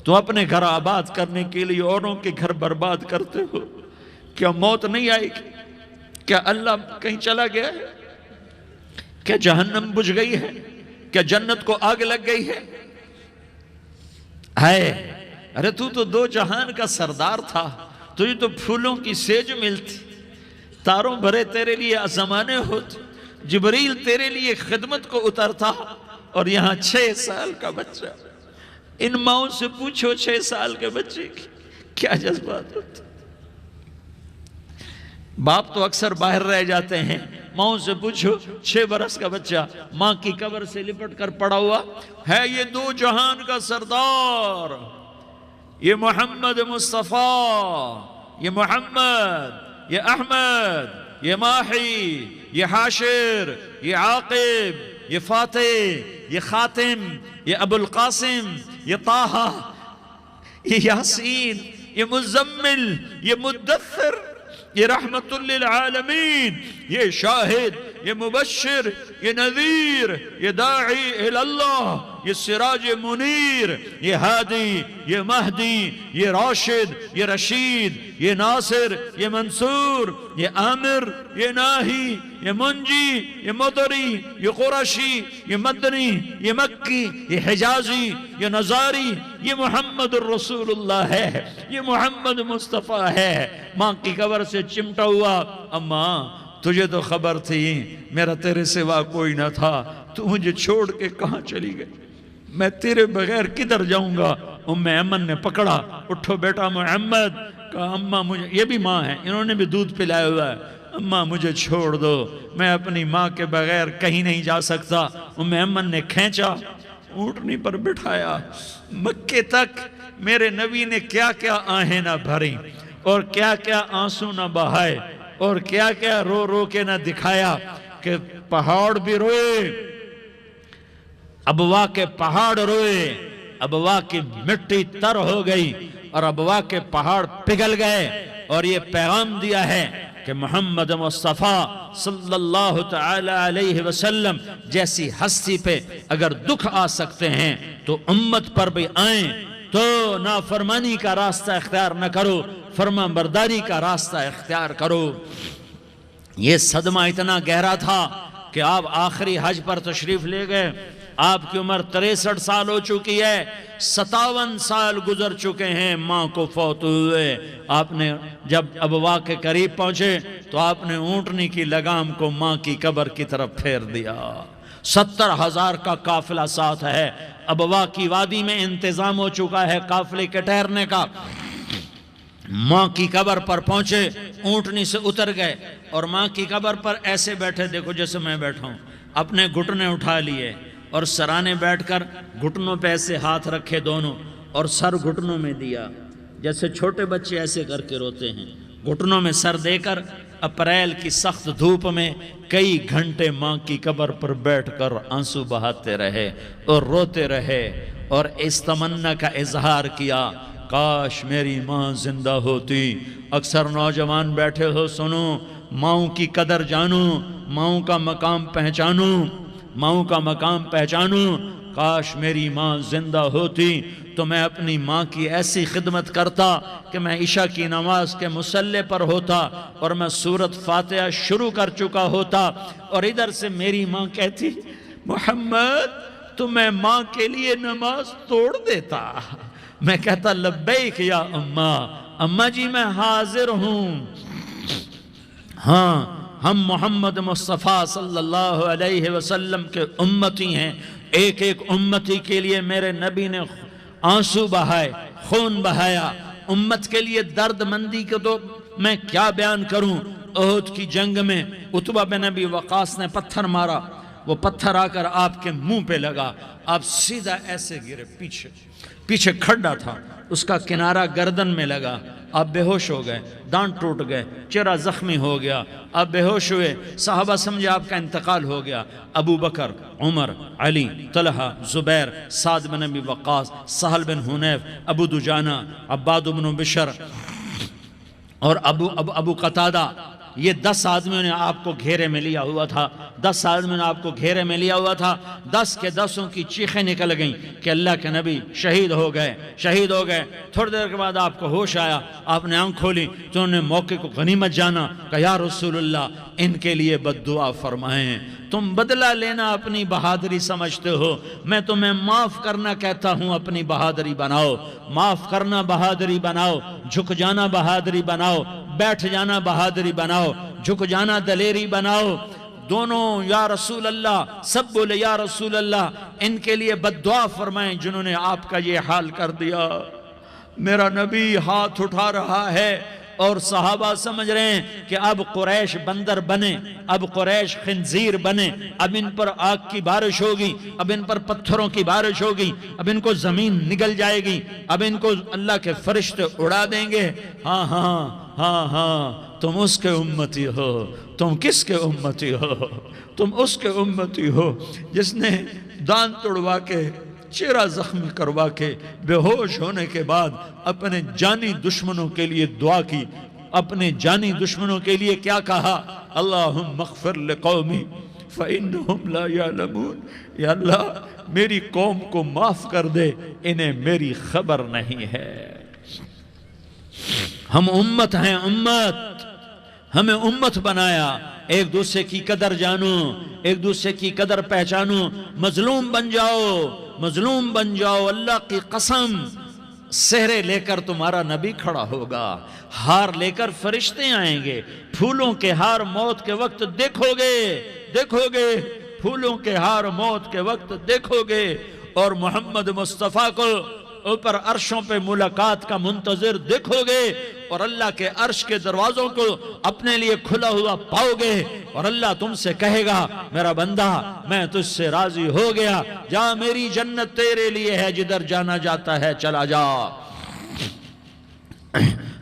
تم اپنے گھر آباد کرنے کے لیے اوروں کے گھر برباد کرتے ہو۔ کیا موت نہیں آئے گی؟ کیا اللہ کہیں چلا گیا ہے؟ کیا جہنم بجھ گئی ہے؟ کیا جنت کو آگ لگ گئی ہے؟ ارے تو دو جہان کا سردار تھا، تجھے تو پھولوں کی سیج ملتی، تاروں بھرے تیرے لیے زمانے ہوتے، جبریل تیرے لیے خدمت کو اترتا، اور یہاں 6 سال کا بچہ۔ ان ماؤں سے پوچھو 6 سال کے بچے کی کیا جذبات ہوتے۔ باپ تو اکثر باہر رہ جاتے ہیں، ماؤں سے پوچھو 6 برس کا بچہ ماں کی قبر سے لپٹ کر پڑا ہوا ہے، یہ دو جہان کا سردار، یہ محمد مصطفیٰ، یہ محمد، یہ احمد، یہ ماحی، یہ حاشر، یہ عاقب، یہ فاتح، یہ خاتم، یہ ابو القاسم، یہ طٰہٰ، یہ یاسین، یہ مزمل، یہ مدثر، یہ رحمت للعالمین، یہ شاہد، یہ مبشر، یہ نذیر، یہ داعی اللہ، یہ سراج منیر، یہ ہادی، یہ مہدی، یہ راشد، یہ رشید، یہ ناصر، یہ منصور، یہ عامر، یہ ناہی، یہ منجی، یہ مدری، یہ قرشی، یہ مدنی، یہ مکی، یہ حجازی، یہ نظاری، یہ محمد الرسول اللہ ہے، یہ محمد مصطفیٰ ہے۔ ماں کی قبر سے چمٹا ہوا، اماں تجھے تو خبر تھی میرا تیرے سوا کوئی نہ تھا، تو مجھے چھوڑ کے کہاں چلی گئی، میں تیرے بغیر کدھر جاؤں گا۔ ام ایمن نے پکڑا، اٹھو بیٹا محمد، کہا اماں مجھے، یہ بھی ماں ہے، انہوں نے بھی دودھ پلایا ہوا ہے، اماں مجھے چھوڑ دو، میں اپنی ماں کے بغیر کہیں نہیں جا سکتا۔ ام ایمن نے کھینچا، اونٹنی پر بٹھایا، مکے تک میرے نبی نے کیا کیا آہیں نہ بھری، اور کیا کیا آنسو نہ بہائے، اور کیا کیا رو رو کے نہ دکھایا، کہ پہاڑ بھی روئے، ابوا کے پہاڑ روئے، ابوا کی مٹی تر ہو گئی، اور ابوا کے پہاڑ پگھل گئے، اور یہ پیغام دیا ہے کہ محمد مصطفیٰ صلی اللہ تعالی علیہ وسلم جیسی ہستی پہ اگر دکھ آ سکتے ہیں تو امت پر بھی آئیں، تو نافرمانی کا راستہ اختیار نہ کرو، فرما برداری کا راستہ اختیار کرو۔ یہ صدمہ اتنا گہرا تھا کہ آپ آخری حج پر تشریف لے گئے، آپ کی عمر 63 سال ہو چکی ہے، 57 سال گزر چکے ہیں ماں کو فوت ہوئے۔ آپ نے جب ابوا کے قریب پہنچے تو آپ نے اونٹنی کی لگام کو ماں کی قبر کی طرف پھیر دیا۔ 70,000 کا قافلہ ساتھ ہے، ابوا کی وادی میں انتظام ہو چکا ہے قافلے کے ٹھہرنے کا۔ ماں کی قبر پر پہنچے، اونٹنی سے اتر گئے، اور ماں کی قبر پر ایسے بیٹھے، دیکھو جیسے میں بیٹھا ہوں، اپنے گھٹنے اٹھا لیے، اور سرانے بیٹھ کر گھٹنوں پہ ایسے ہاتھ رکھے دونوں، اور سر گھٹنوں میں دیا، جیسے چھوٹے بچے ایسے کر کے روتے ہیں، گھٹنوں میں سر دے کر اپریل کی سخت دھوپ میں کئی گھنٹے ماں کی قبر پر بیٹھ کر آنسو بہاتے رہے اور روتے رہے، اور اس تمنا کا اظہار کیا، کاش میری ماں زندہ ہوتی۔ اکثر نوجوان بیٹھے ہو، سنو، ماؤں کی قدر جانو، ماؤں کا مقام پہچانو، ماؤں کا مقام پہچانو۔ کاش میری ماں زندہ ہوتی تو میں اپنی ماں کی ایسی خدمت کرتا کہ میں عشاء کی نماز کے مصلی پر ہوتا اور میں سورۃ فاتحہ شروع کر چکا ہوتا، اور ادھر سے میری ماں کہتی محمد تو میں ماں کے لیے نماز توڑ دیتا۔ میں کہتا لبیک یا اماں، اماں جی میں حاضر ہوں۔ ہاں، ہم محمد مصطفیٰ صلی اللہ علیہ وسلم کے امتی ہیں، ایک ایک امتی کے لیے میرے نبی نے آنسو بہائے، خون بہایا، امت کے لیے درد مندی کو تو میں کیا بیان کروں۔ احد کی جنگ میں عتبہ بن ابی وقاص نے پتھر مارا، وہ پتھر آ کر آپ کے منہ پہ لگا، آپ سیدھا ایسے گرے، پیچھے کھڈا تھا، اس کا کنارہ گردن میں لگا، آپ بے ہوش ہو گئے، دانت ٹوٹ گئے، چہرہ زخمی ہو گیا، آپ بے ہوش ہوئے، صحابہ سمجھے آپ کا انتقال ہو گیا۔ ابو بکر، عمر، علی، طلحہ، زبیر، سعد بن ابی وقاص، سہل بن حنیف، ابو دجانہ، عباد بن بشر اور ابو قتادہ، یہ 10 آدمیوں نے آپ کو گھیرے میں لیا ہوا تھا، 10 آدمیوں نے آپ کو گھیرے میں لیا ہوا تھا، 10 کے 10 کی چیخیں نکل گئیں کہ اللہ کے نبی شہید ہو گئے، شہید ہو گئے۔ تھوڑی دیر کے بعد آپ کو ہوش آیا، آپ نے آنکھ کھولی تو انہوں نے موقع کو غنیمت جانا کہ یا رسول اللہ ان کے لیے بد دعا فرمائیں۔ تم بدلہ لینا اپنی بہادری سمجھتے ہو، میں تمہیں معاف کرنا کہتا ہوں اپنی بہادری بناؤ، معاف کرنا بہادری بناؤ، جھک جانا بہادری بناؤ، بیٹھ جانا بہادری بناؤ، جھک جانا دلیری بناؤ۔ دونوں یا رسول اللہ، سب بولے یا رسول اللہ ان کے لیے بد دعا فرمائیں جنہوں نے آپ کا یہ حال کر دیا۔ میرا نبی ہاتھ اٹھا رہا ہے اور صحابہ سمجھ رہے ہیں کہ اب قریش بندر بنے، اب قریش خنزیر بنے، اب ان پر آگ کی بارش ہوگی، اب ان پر پتھروں کی بارش ہوگی، اب ان کو زمین نگل جائے گی، اب ان کو اللہ کے فرشتے اڑا دیں گے۔ ہاں ہاں ہاں ہاں، تم اس کے امتی ہو۔ تم کس کے امتی ہو؟ تم اس کے امتی ہو جس نے دان توڑوا کے، چہرہ زخمی کروا کے، بے ہوش ہونے کے بعد اپنے جانی دشمنوں کے لیے دعا کی، اپنے جانی دشمنوں کے لیے کیا کہا؟ اللہم اغفر لقومی فإنہم لا یعلمون، یا اللہ میری قوم کو معاف کر دے، انہیں میری خبر نہیں ہے۔ ہم امت ہیں، امت، ہمیں امت بنایا، ایک دوسرے کی قدر جانو، ایک دوسرے کی قدر پہچانو، مظلوم بن جاؤ، مظلوم بن جاؤ۔ اللہ کی قسم سہرے لے کر تمہارا نبی کھڑا ہوگا، ہار لے کر فرشتے آئیں گے، پھولوں کے ہار موت کے وقت دیکھو گے، دیکھو گے، پھولوں کے ہار موت کے وقت دیکھو گے، اور محمد مصطفیٰ کو اوپر عرشوں پہ ملاقات کا منتظر دیکھو گے، اور اللہ کے عرش کے دروازوں کو اپنے لیے کھلا ہوا پاؤ گے، اور اللہ تم سے کہے گا میرا بندہ میں تجھ سے راضی ہو گیا، جا میری جنت تیرے لیے ہے، جدھر جانا جاتا ہے چلا جا۔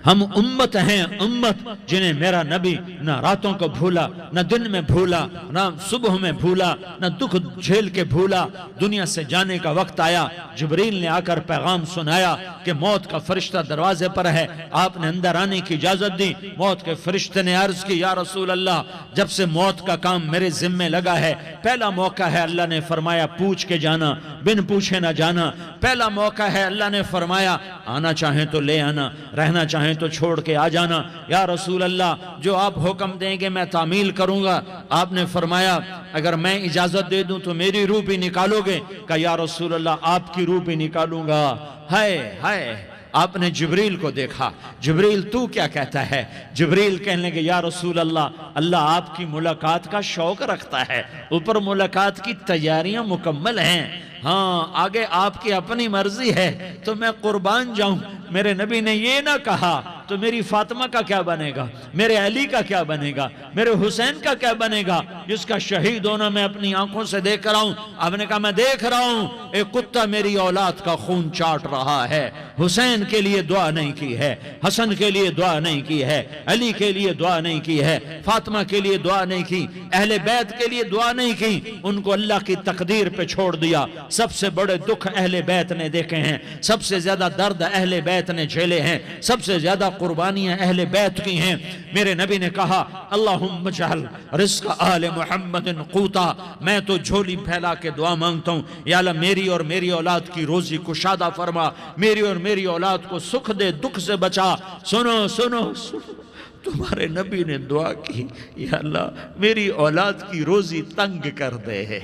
ہم امت ہیں، امت جنہیں میرا نبی نہ راتوں کو بھولا، نہ دن میں بھولا، نہ صبح میں بھولا، نہ دکھ جھیل کے بھولا۔ دنیا سے جانے کا وقت آیا، جبریل نے آ کر پیغام سنایا کہ موت کا فرشتہ دروازے پر ہے، آپ نے اندر آنے کی اجازت دی۔ موت کے فرشتے نے عرض کی یا رسول اللہ جب سے موت کا کام میرے ذمہ لگا ہے، پہلا موقع ہے اللہ نے فرمایا پوچھ کے جانا، بن پوچھے نہ جانا، پہلا موقع ہے اللہ نے فرمایا آنا چاہیں تو لے آنا، رہنا چاہیں تو چھوڑ کے آ جانا۔ یا رسول اللہ جو آپ حکم دیں گے میں تعمیل کروں گا۔ آپ نے فرمایا اگر میں اجازت دے دوں تو میری روح بھی نکالو گے؟ کہ یا رسول اللہ آپ کی روح بھی نکالوں گا۔ ہائے ہائے، آپ نے جبریل کو دیکھا، جبریل تو کیا کہتا ہے؟ جبریل کہنے لگے یا رسول اللہ اللہ آپ کی ملاقات کا شوق رکھتا ہے، اوپر ملاقات کی تیاریاں مکمل ہیں، ہاں آگے آپ کی اپنی مرضی ہے تو میں قربان جاؤں۔ میرے نبی نے یہ نہ کہا تو میری فاطمہ کا کیا بنے گا، میرے علی کا کیا بنے گا، میرے حسین کا کیا بنے گا جس کا شہید ہونا میں اپنی آنکھوں سے دیکھ رہا ہوں۔ آپ نے کہا میں دیکھ رہا ہوں ایک کتا میری اولاد کا خون چاٹ رہا ہے، حسین کے لیے دعا نہیں کی ہے، حسن کے لیے دعا نہیں کی ہے، علی کے لیے دعا نہیں کی ہے، فاطمہ کے لیے دعا نہیں کی، اہل بیت کے لیے دعا نہیں کی، ان کو اللہ کی تقدیر پہ چھوڑ دیا۔ سب سے بڑے دکھ اہل بیت نے دیکھے ہیں، سب سے زیادہ درد اہل بیت نے جھیلے ہیں، سب سے زیادہ قربانیاں اہل بیت کی ہیں۔ میرے نبی نے کہا اللہم اجعل رزق آل محمد قوتا، میں تو جھولی پھیلا کے دعا مانگتا ہوں یا اللہ میری اور میری اولاد کی روزی کشادہ فرما، میری اور میری اولاد کو سکھ دے، دکھ سے بچا۔ سنو سنو سنو، تمہارے نبی نے دعا کی یا اللہ میری اولاد کی روزی تنگ کر دے،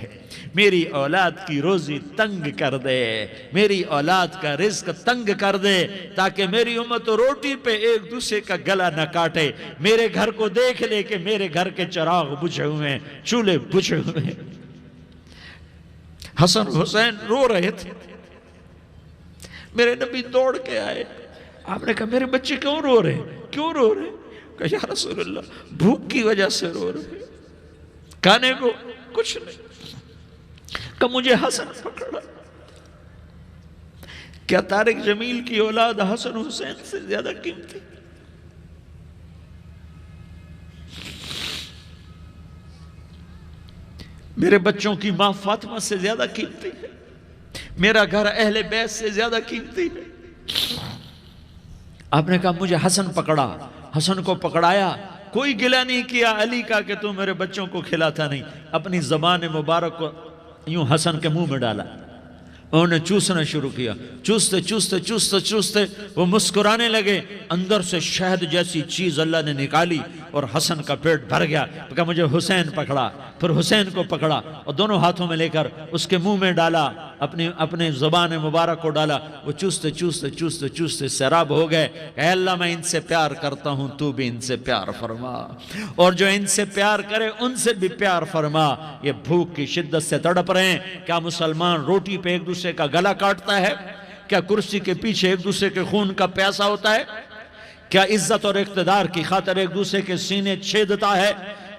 میری اولاد کی روزی تنگ کر دے، میری اولاد کا رزق تنگ کر دے، تاکہ میری امت روٹی پہ ایک دوسرے کا گلا نہ کاٹے، میرے گھر کو دیکھ لے کہ میرے گھر کے چراغ بجھے ہوئے ہیں، چولہے بجھے ہوئے ہیں۔ حسن حسین رو رہے تھے، میرے نبی دوڑ کے آئے، آپ نے کہا میرے بچے کیوں رو رہے ہیں، کیوں رو رہے ہیں؟ کہ یا رسول اللہ بھوک کی وجہ سے رو رہے، کھانے کو کچھ نہیں۔ کہ مجھے حسن پکڑا۔ کیا طارق جمیل کی اولاد حسن حسین سے زیادہ قیمتی؟ میرے بچوں کی ماں فاطمہ سے زیادہ قیمتی ہے، میرا گھر اہل بیت سے زیادہ قیمتی ہے۔ آپ نے کہا مجھے حسن پکڑا، حسن کو پکڑایا کوئی گلہ نہیں کیا علی کا کہ تو میرے بچوں کو کھلاتا نہیں، اپنی زبان مبارک کو یوں حسن کے منہ میں ڈالا، انہوں نے چوسنا شروع کیا، چوستے چوستے چوستے چوستے وہ مسکرانے لگے، اندر سے شہد جیسی چیز اللہ نے نکالی اور حسن کا پیٹ بھر گیا، کہا مجھے حسین پکڑا، پھر حسین کو پکڑا اور دونوں ہاتھوں میں لے کر اس کے منہ میں ڈالا، اپنے زبان مبارک کو ڈالا، وہ چوستے چوستے چوستے چوستے سیراب ہو گئے کہ اے اللہ میں ان سے پیار کرتا ہوں، تو بھی ان سے پیار فرما، اور جو ان سے پیار کرے ان سے بھی پیار فرما۔ یہ بھوک کی شدت سے تڑپ رہے ہیں، کیا مسلمان روٹی پہ ایک دوسرے کا گلا کاٹتا ہے؟ کیا کرسی کے پیچھے ایک دوسرے کے خون کا پیاسا ہوتا ہے؟ کیا عزت اور اقتدار کی خاطر ایک دوسرے کے سینے چھیدتا ہے؟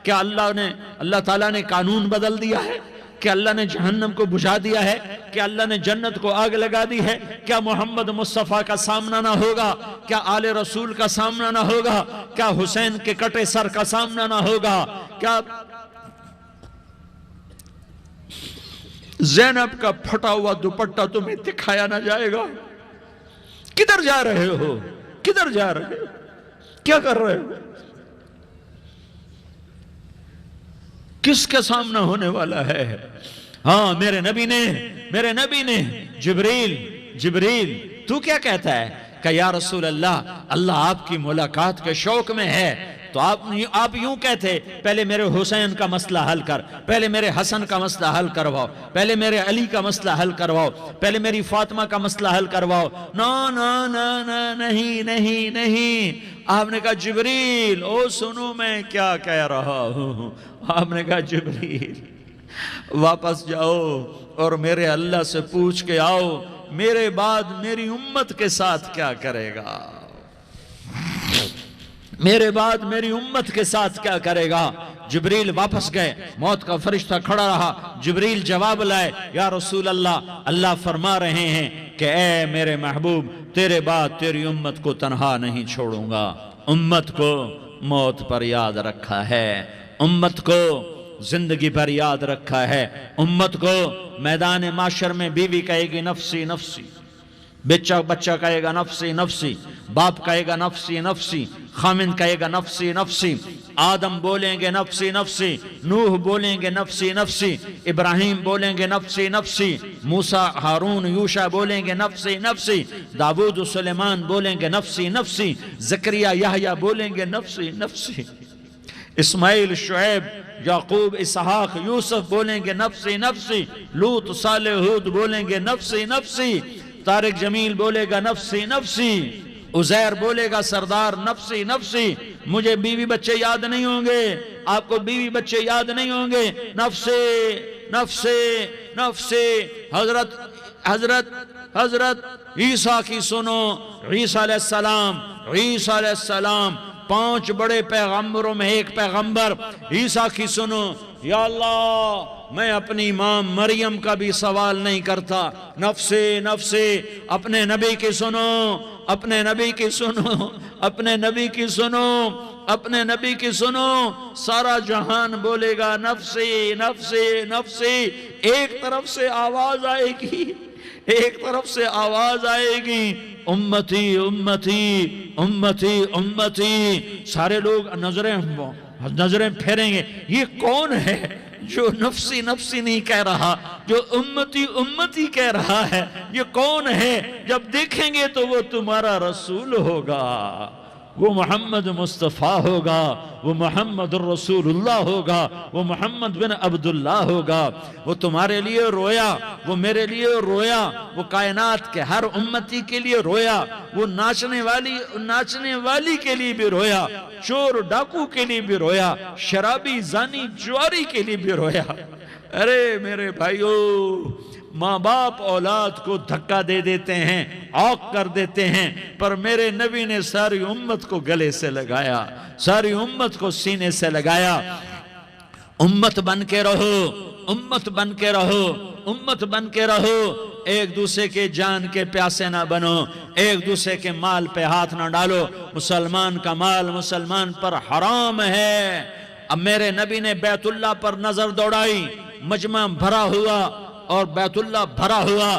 کیا اللہ تعالیٰ نے قانون بدل دیا ہے؟ کیا اللہ نے جہنم کو بجھا دیا ہے؟ کیا اللہ نے جنت کو آگ لگا دی ہے؟ کیا محمد مصطفیٰ کا سامنا نہ ہوگا؟ کیا آل رسول کا سامنا نہ ہوگا؟ کیا حسین کے کٹے سر کا سامنا نہ ہوگا؟ کیا زینب کا پھٹا ہوا دوپٹہ تمہیں دکھایا نہ جائے گا؟ کدھر جا رہے ہو؟ کدھر جا رہے ہو؟ کیا کر رہے ہو؟ کس کا سامنا ہونے والا ہے؟ ہاں میرے نبی نے جبریل تو کیا کہتا ہے کہ یا رسول اللہ آپ کی ملاقات کے شوق میں ہے، تو آپ یوں کہتے پہلے میرے حسین کا مسئلہ حل کر، پہلے میرے حسن کا مسئلہ حل کرواؤ، پہلے میرے علی کا مسئلہ حل کرواؤ، پہلے میری فاطمہ کا مسئلہ حل کرواؤ۔ نہیں، آپ نے کہا جبریل سنو میں کیا کہہ رہا ہوں۔ آپ نے کہا جبریل واپس جاؤ اور میرے اللہ سے پوچھ کے آؤ میرے بعد میری امت کے ساتھ کیا کرے گا، میرے بعد میری امت کے ساتھ کیا کرے گا۔ جبریل واپس گئے، موت کا فرشتہ کھڑا رہا، جبریل جواب لائے، یا رسول اللہ فرما رہے ہیں کہ اے میرے محبوب تیرے بعد تیری امت کو تنہا نہیں چھوڑوں گا، امت کو موت پر یاد رکھا ہے، امت کو زندگی پر یاد رکھا ہے، امت کو میدان معاشر میں بیوی کہے گی نفسی نفسی، بچہ کہے گا نفسی نفسی، باپ کہے گا نفسی نفسی، خامن کہے گا نفسی نفسی، آدم بولیں گے نفسی نفسی، نوح بولیں گے نفسی نفسی، ابراہیم بولیں گے نفسی نفسی، موسیٰ ہارون یوشع بولیں گے نفسی نفسی، داؤد و سلیمان بولیں گے نفسی نفسی، زکریا یحییٰ بولیں گے نفسی نفسی، اسماعیل شعیب یعقوب اسحاق یوسف بولیں گے نفسی نفسی، لوط صالح ہود بولیں گے نفسی نفسی، طارق جمیل بولے گا نفسی نفسی، عزیر بولے گا سردار نفسی نفسی، مجھے بیوی بچے یاد نہیں ہوں گے، آپ کو بیوی بچے یاد نہیں ہوں گے، نفسی نفسی نفسی۔ حضرت عیسیٰ کی سنو، عیسیٰ علیہ السلام 5 بڑے پیغمبروں میں ایک پیغمبر، عیسیٰ کی سنو، یا اللہ میں اپنی ماں مریم کا بھی سوال نہیں کرتا، نفسی نفسی، اپنے نبی کی سنو، اپنے نبی کی سنو، اپنے نبی کی سنو، اپنے نبی کی سنو، سارا جہان بولے گا نفسی نفسی نفسی، ایک طرف سے آواز آئے گی، ایک طرف سے آواز آئے گی، امتی امتی امتی امتی، سارے لوگ نظریں پھیریں گے، یہ کون ہے جو نفسی نفسی نہیں کہہ رہا، جو امتی امتی کہہ رہا ہے، یہ کون ہے؟ جب دیکھیں گے تو وہ تمہارا رسول ہوگا، وہ محمد مصطفیٰ ہوگا، وہ محمد الرسول اللہ ہوگا، وہ محمد بن عبداللہ ہوگا، وہ تمہارے لیے رویا، وہ میرے لیے رویا، وہ کائنات کے ہر امتی کے لیے رویا، وہ ناچنے والی کے لیے بھی رویا، چور ڈاکو کے لیے بھی رویا، شرابی زانی جواری کے لیے بھی رویا۔ ارے میرے بھائیو، ماں باپ اولاد کو دھکا دے دیتے ہیں، عوق کر دیتے ہیں، پر میرے نبی نے ساری امت کو گلے سے لگایا، ساری امت کو سینے سے لگایا۔ امت بن کے رہو، امت بن کے رہو، امت بن کے رہو، ایک دوسرے کے جان کے پیاسے نہ بنو، ایک دوسرے کے مال پہ ہاتھ نہ ڈالو، مسلمان کا مال مسلمان پر حرام ہے۔ اب میرے نبی نے بیت اللہ پر نظر دوڑائی، مجمع بھرا ہوا اور بیت اللہ بھرا ہوا،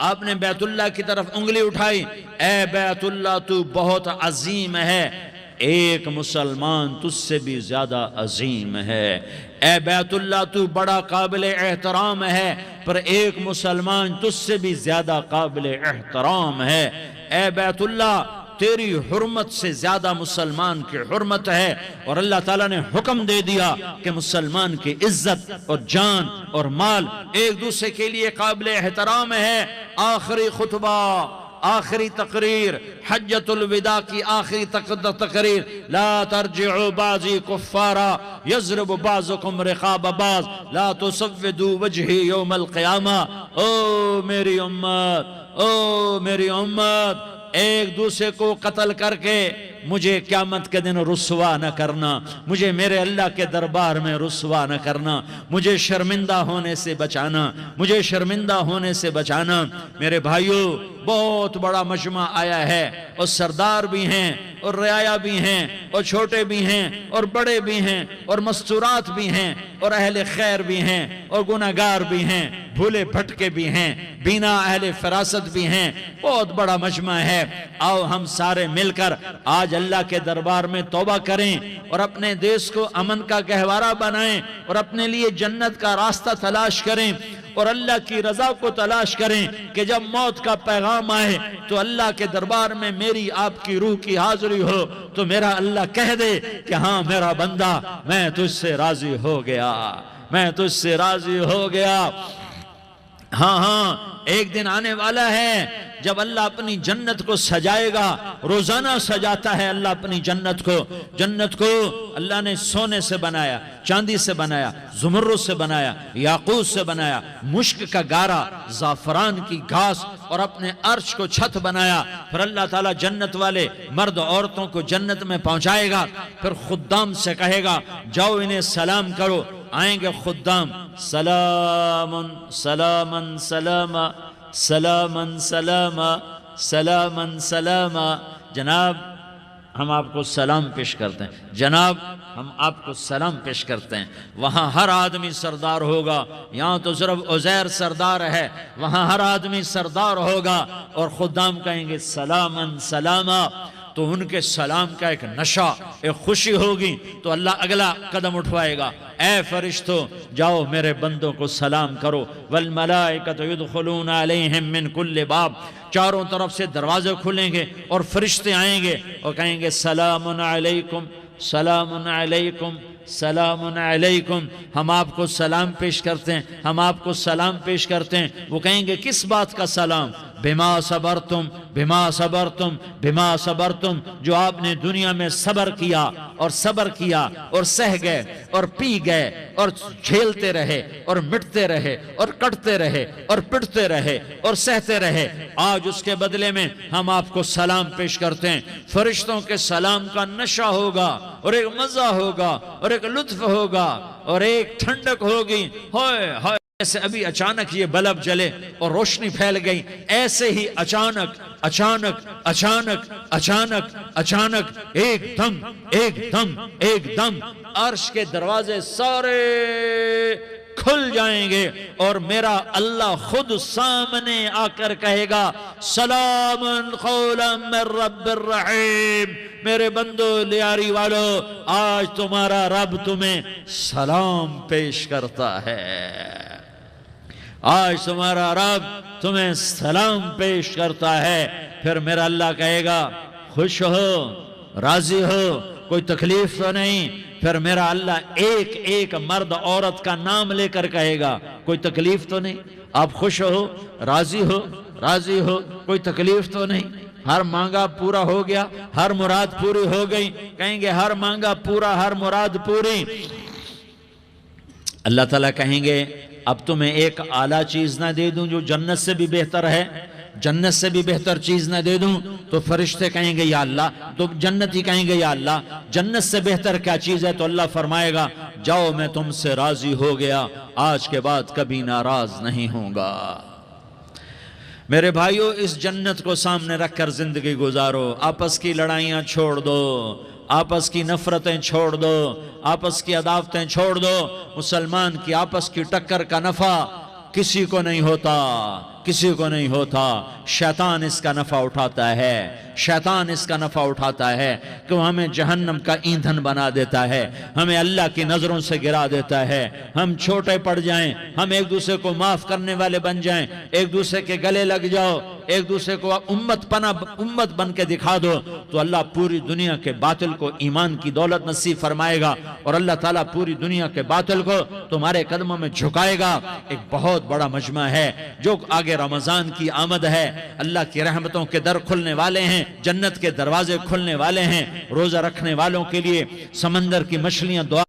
آپ نے بیت اللہ کی طرف انگلی اٹھائی، اے بیت اللہ تو بہت عظیم ہے، ایک مسلمان تجھ سے بھی زیادہ عظیم ہے۔ اے بیت اللہ تو بڑا قابل احترام ہے، پر ایک مسلمان تجھ سے بھی زیادہ قابل احترام ہے۔ اے بیت اللہ تیری حرمت سے زیادہ مسلمان کی حرمت ہے، اور اللہ تعالیٰ نے حکم دے دیا کہ مسلمان کی عزت اور جان اور مال ایک دوسرے کے لیے قابل احترام ہے۔ آخری خطبہ، آخری تقریر، حجۃ الوداع کی آخری تقریر، لا ترجعوا بعضی کفارا یضرب بعضکم رقاب بعض لا تسودوا وجہی یوم القیامہ۔ او میری امت، او میری امت، ایک دوسرے کو قتل کر کے مجھے قیامت کے دن رسوا نہ کرنا، مجھے میرے اللہ کے دربار میں رسوا نہ کرنا، مجھے شرمندہ ہونے سے بچانا، مجھے شرمندہ ہونے سے بچانا۔ میرے بھائیو، بہت بڑا مجمع آیا ہے، اور سردار بھی ہیں اور رعایا بھی ہیں اور چھوٹے بھی ہیں اور بڑے بھی ہیں اور مستورات بھی ہیں اور اہل خیر بھی ہیں اور گناہگار بھی ہیں، بھولے بھٹکے بھی ہیں، بینا اہل فراست بھی ہیں۔ بہت بڑا مجمع ہے، آؤ ہم سارے مل کر آج اللہ کے دربار میں توبہ کریں اور اپنے دیش کو امن کا گہوارہ بنائیں اور اپنے لیے جنت کا راستہ تلاش کریں اور اللہ کی رضا کو تلاش کریں کہ جب موت کا پیغام آئے تو اللہ کے دربار میں میری آپ کی روح کی حاضری ہو تو میرا اللہ کہہ دے کہ ہاں میرا بندہ، میں تجھ سے راضی ہو گیا، میں تجھ سے راضی ہو گیا۔ ہاں ہاں، ایک دن آنے والا ہے جب اللہ اپنی جنت کو سجائے گا، روزانہ سجاتا ہے اللہ اپنی جنت کو۔ جنت کو اللہ نے سونے سے بنایا، چاندی سے بنایا، زمرد سے بنایا، یاقوت سے بنایا، مشک کا گارا، زعفران کی گھاس اور اپنے عرش کو چھت بنایا۔ پھر اللہ تعالیٰ جنت والے مرد عورتوں کو جنت میں پہنچائے گا، پھر خدام سے کہے گا جاؤ انہیں سلام کرو۔ آئیں گے خدام، سلام سلاما سلاما سلاما سلاما سلاما سلاما، جناب ہم آپ کو سلام پیش کرتے ہیں، جناب ہم آپ کو سلام پیش کرتے ہیں۔ وہاں ہر آدمی سردار ہوگا، یہاں تو صرف عزیر سردار ہے، وہاں ہر آدمی سردار ہوگا، اور خدام کہیں گے سلاما سلاما، تو ان کے سلام کا ایک نشہ، ایک خوشی ہوگی، تو اللہ اگلا قدم اٹھوائے گا، اے فرشتو جاؤ میرے بندوں کو سلام کرو۔ والملائکۃ یدخلون علیہم من کل باب، چاروں طرف سے دروازے کھلیں گے اور فرشتے آئیں گے اور کہیں گے سلام علیکم سلام علیکم سلام علیکم، ہم آپ کو سلام پیش کرتے ہیں، ہم آپ کو سلام پیش کرتے ہیں۔ وہ کہیں گے کس بات کا سلام؟ بما صبرتم بما صبرتم بما صبرتم، جو آپ نے دنیا میں صبر کیا اور صبر کیا اور سہ گئے اور پی گئے اور جھیلتے رہے اور مٹتے رہے اور کٹتے رہے اور پٹتے رہے اور سہتے رہے، آج اس کے بدلے میں ہم آپ کو سلام پیش کرتے ہیں۔ فرشتوں کے سلام کا نشہ ہوگا اور ایک مزہ ہوگا اور ایک لطف ہوگا اور ایک ٹھنڈک ہوگی۔ ہوئے ہوئے، ایسے ابھی اچانک یہ بلب جلے اور روشنی پھیل گئی، ایسے ہی اچانک اچانک اچانک اچانک اچانک ایک دم ایک دم ایک دم عرش کے دروازے سارے کھل جائیں گے اور میرا اللہ خود سامنے آ کر کہے گا سلام قولا من رب الرحیم، میرے بندو لیاری والو، آج تمہارا رب تمہیں سلام پیش کرتا ہے، آج تمہارا رب تمہیں سلام پیش کرتا ہے۔ پھر میرا اللہ کہے گا خوش ہو، راضی ہو، کوئی تکلیف تو نہیں؟ پھر میرا اللہ ایک ایک مرد عورت کا نام لے کر کہے گا کوئی تکلیف تو نہیں؟ آپ خوش ہو، راضی ہو، راضی ہو، کوئی تکلیف تو نہیں؟ ہر مانگا پورا ہو گیا، ہر مراد پوری ہو گئی؟ کہیں گے ہر مانگا پورا، ہر مراد پوری۔ اللہ تعالیٰ کہیں گے اب تمہیں ایک اعلیٰ چیز نہ دے دوں جو جنت سے بھی بہتر ہے؟ جنت سے بھی بہتر چیز نہ دے دوں؟ تو فرشتے کہیں گے یا اللہ، تو جنتی کہیں گے یا اللہ جنت سے بہتر کیا چیز ہے؟ تو اللہ فرمائے گا جاؤ میں تم سے راضی ہو گیا، آج کے بعد کبھی ناراض نہیں ہوں گا۔ میرے بھائیو، اس جنت کو سامنے رکھ کر زندگی گزارو، آپس کی لڑائیاں چھوڑ دو، آپس کی نفرتیں چھوڑ دو، آپس کی عداوتیں چھوڑ دو۔ مسلمان کی آپس کی ٹکر کا نفع کسی کو نہیں ہوتا، کسی کو نہیں ہوتا، شیطان اس کا نفع اٹھاتا ہے۔ شیطان اس کا نفع اٹھاتا ہے کہ وہ ہمیں جہنم کا ایندھن بنا دیتا ہے، ہمیں اللہ کی نظروں سے گرا دیتا ہے، ہم چھوٹے پڑ جائیں، ہم ایک دوسرے کو معاف کرنے والے بن جائیں، ایک دوسرے کے گلے لگ جاؤ، ایک دوسرے کو امت بن کے دکھا دو، تو اللہ پوری دنیا کے باطل کو ایمان کی دولت نصیب فرمائے گا، اور اللہ تعالیٰ پوری دنیا کے باطل کو تمہارے قدموں میں جھکائے گا۔ ایک بہت بڑا مجمع ہے، جو آگے رمضان کی آمد ہے، اللہ کی رحمتوں کے در کھلنے والے ہیں، جنت کے دروازے کھلنے والے ہیں، روزہ رکھنے والوں کے لیے سمندر کی مچھلیاں دعا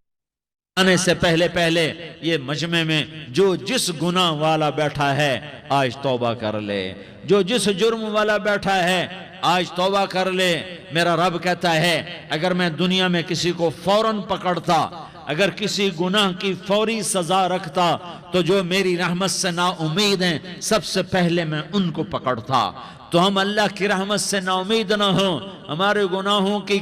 آنے سے پہلے یہ مجمع میں جو جس گناہ والا بیٹھا ہے آج توبہ کر لے، جو جس جرم والا بیٹھا ہے آج توبہ کر لے۔ میرا رب کہتا ہے اگر میں دنیا میں کسی کو فوراً پکڑتا، اگر کسی گناہ کی فوری سزا رکھتا، تو جو میری رحمت سے نا امید ہیں سب سے پہلے میں ان کو پکڑتا۔ تو ہم اللہ کی رحمت سے نا امید نہ ہوں، ہمارے گناہوں کی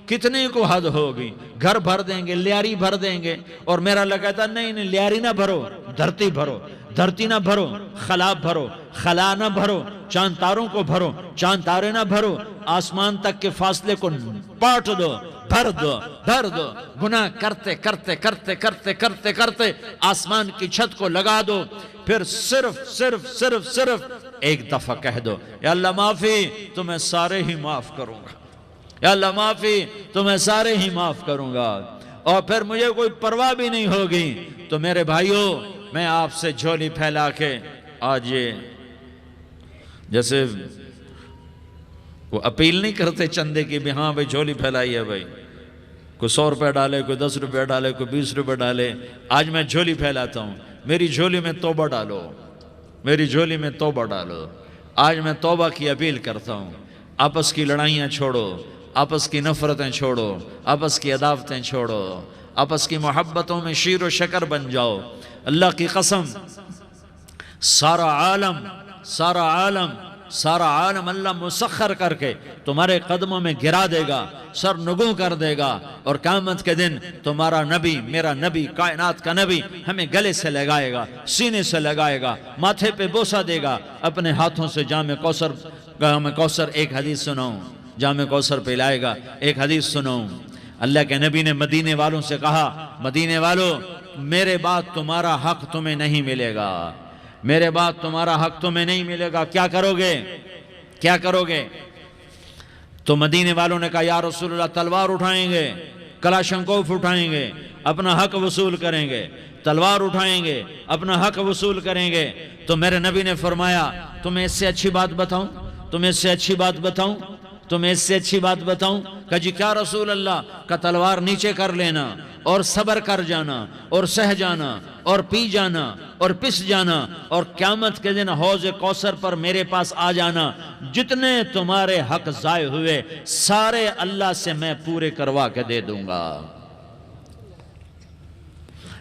کتنے کو حد ہوگی، گھر بھر دیں گے، لیاری بھر دیں گے، اور میرا اللہ کہتا نہیں لیاری نہ بھرو، دھرتی بھرو، دھرتی نہ بھرو، خلا بھرو، خلا نہ بھرو، چاند تاروں کو بھرو، چاند تارے نہ بھرو، آسمان تک کے فاصلے کو پاٹ دو، بھر دو، گناہ کرتے کرتے کرتے کرتے کرتے کرتے آسمان کی چھت کو لگا دو، پھر صرف ایک دفعہ کہہ دو یا اللہ معافی، تو میں سارے ہی معاف کروں گا، یا اللہ معافی، تو میں سارے ہی معاف کروں گا، اور پھر مجھے کوئی پرواہ بھی نہیں ہوگی۔ تو میرے بھائیوں، میں آپ سے جھولی پھیلا کے آج یہ جیسے وہ اپیل نہیں کرتے چندے کی بھی، ہاں بھائی جھولی پھیلائی ہے بھائی، کوئی 100 روپے ڈالے، کوئی 10 روپے ڈالے، کوئی 20 روپے ڈالے، آج میں جھولی پھیلاتا ہوں، میری جھولی میں توبہ ڈالو، میری جھولی میں توبہ ڈالو۔ آج میں توبہ کی اپیل کرتا ہوں، آپس کی لڑائیاں چھوڑو، آپس کی نفرتیں چھوڑو، آپس کی عداوتیں چھوڑو، آپس کی محبتوں میں شیر و شکر بن جاؤ۔ اللہ کی قسم، سارا عالم اللہ مسخر کر کے تمہارے قدموں میں گرا دے گا، سر نگوں کر دے گا، اور قیامت کے دن تمہارا نبی، میرا نبی، کائنات کا نبی ہمیں گلے سے لگائے گا، سینے سے لگائے گا، ماتھے پہ بوسہ دے گا، اپنے ہاتھوں سے جام کوثر ایک حدیث سناؤں، جام کوثر پہ لائے گا، ایک حدیث سناؤں۔ اللہ کے نبی نے مدینے والوں سے کہا، مدینے والوں، میرے بعد تمہارا حق تمہیں نہیں ملے گا، میرے بعد تمہارا حق تمہیں نہیں ملے گا، کیا کرو گے؟ تو مدینے والوں نے کہا یا رسول اللہ تلوار اٹھائیں گے، کلاشنکوف اٹھائیں گے، اپنا حق وصول کریں گے، تلوار اٹھائیں گے، اپنا حق وصول کریں گے۔ تو میرے نبی نے فرمایا تمہیں اس سے اچھی بات بتاؤں، کہ جی کیا رسول اللہ؟ کہ تلوار نیچے کر لینا، اور صبر کر جانا، اور سہ جانا، اور پی جانا، اور پس جانا، اور قیامت کے دن حوض کوثر پر میرے پاس آ جانا، جتنے تمہارے حق ضائع ہوئے سارے اللہ سے میں پورے کروا کے دے دوں گا۔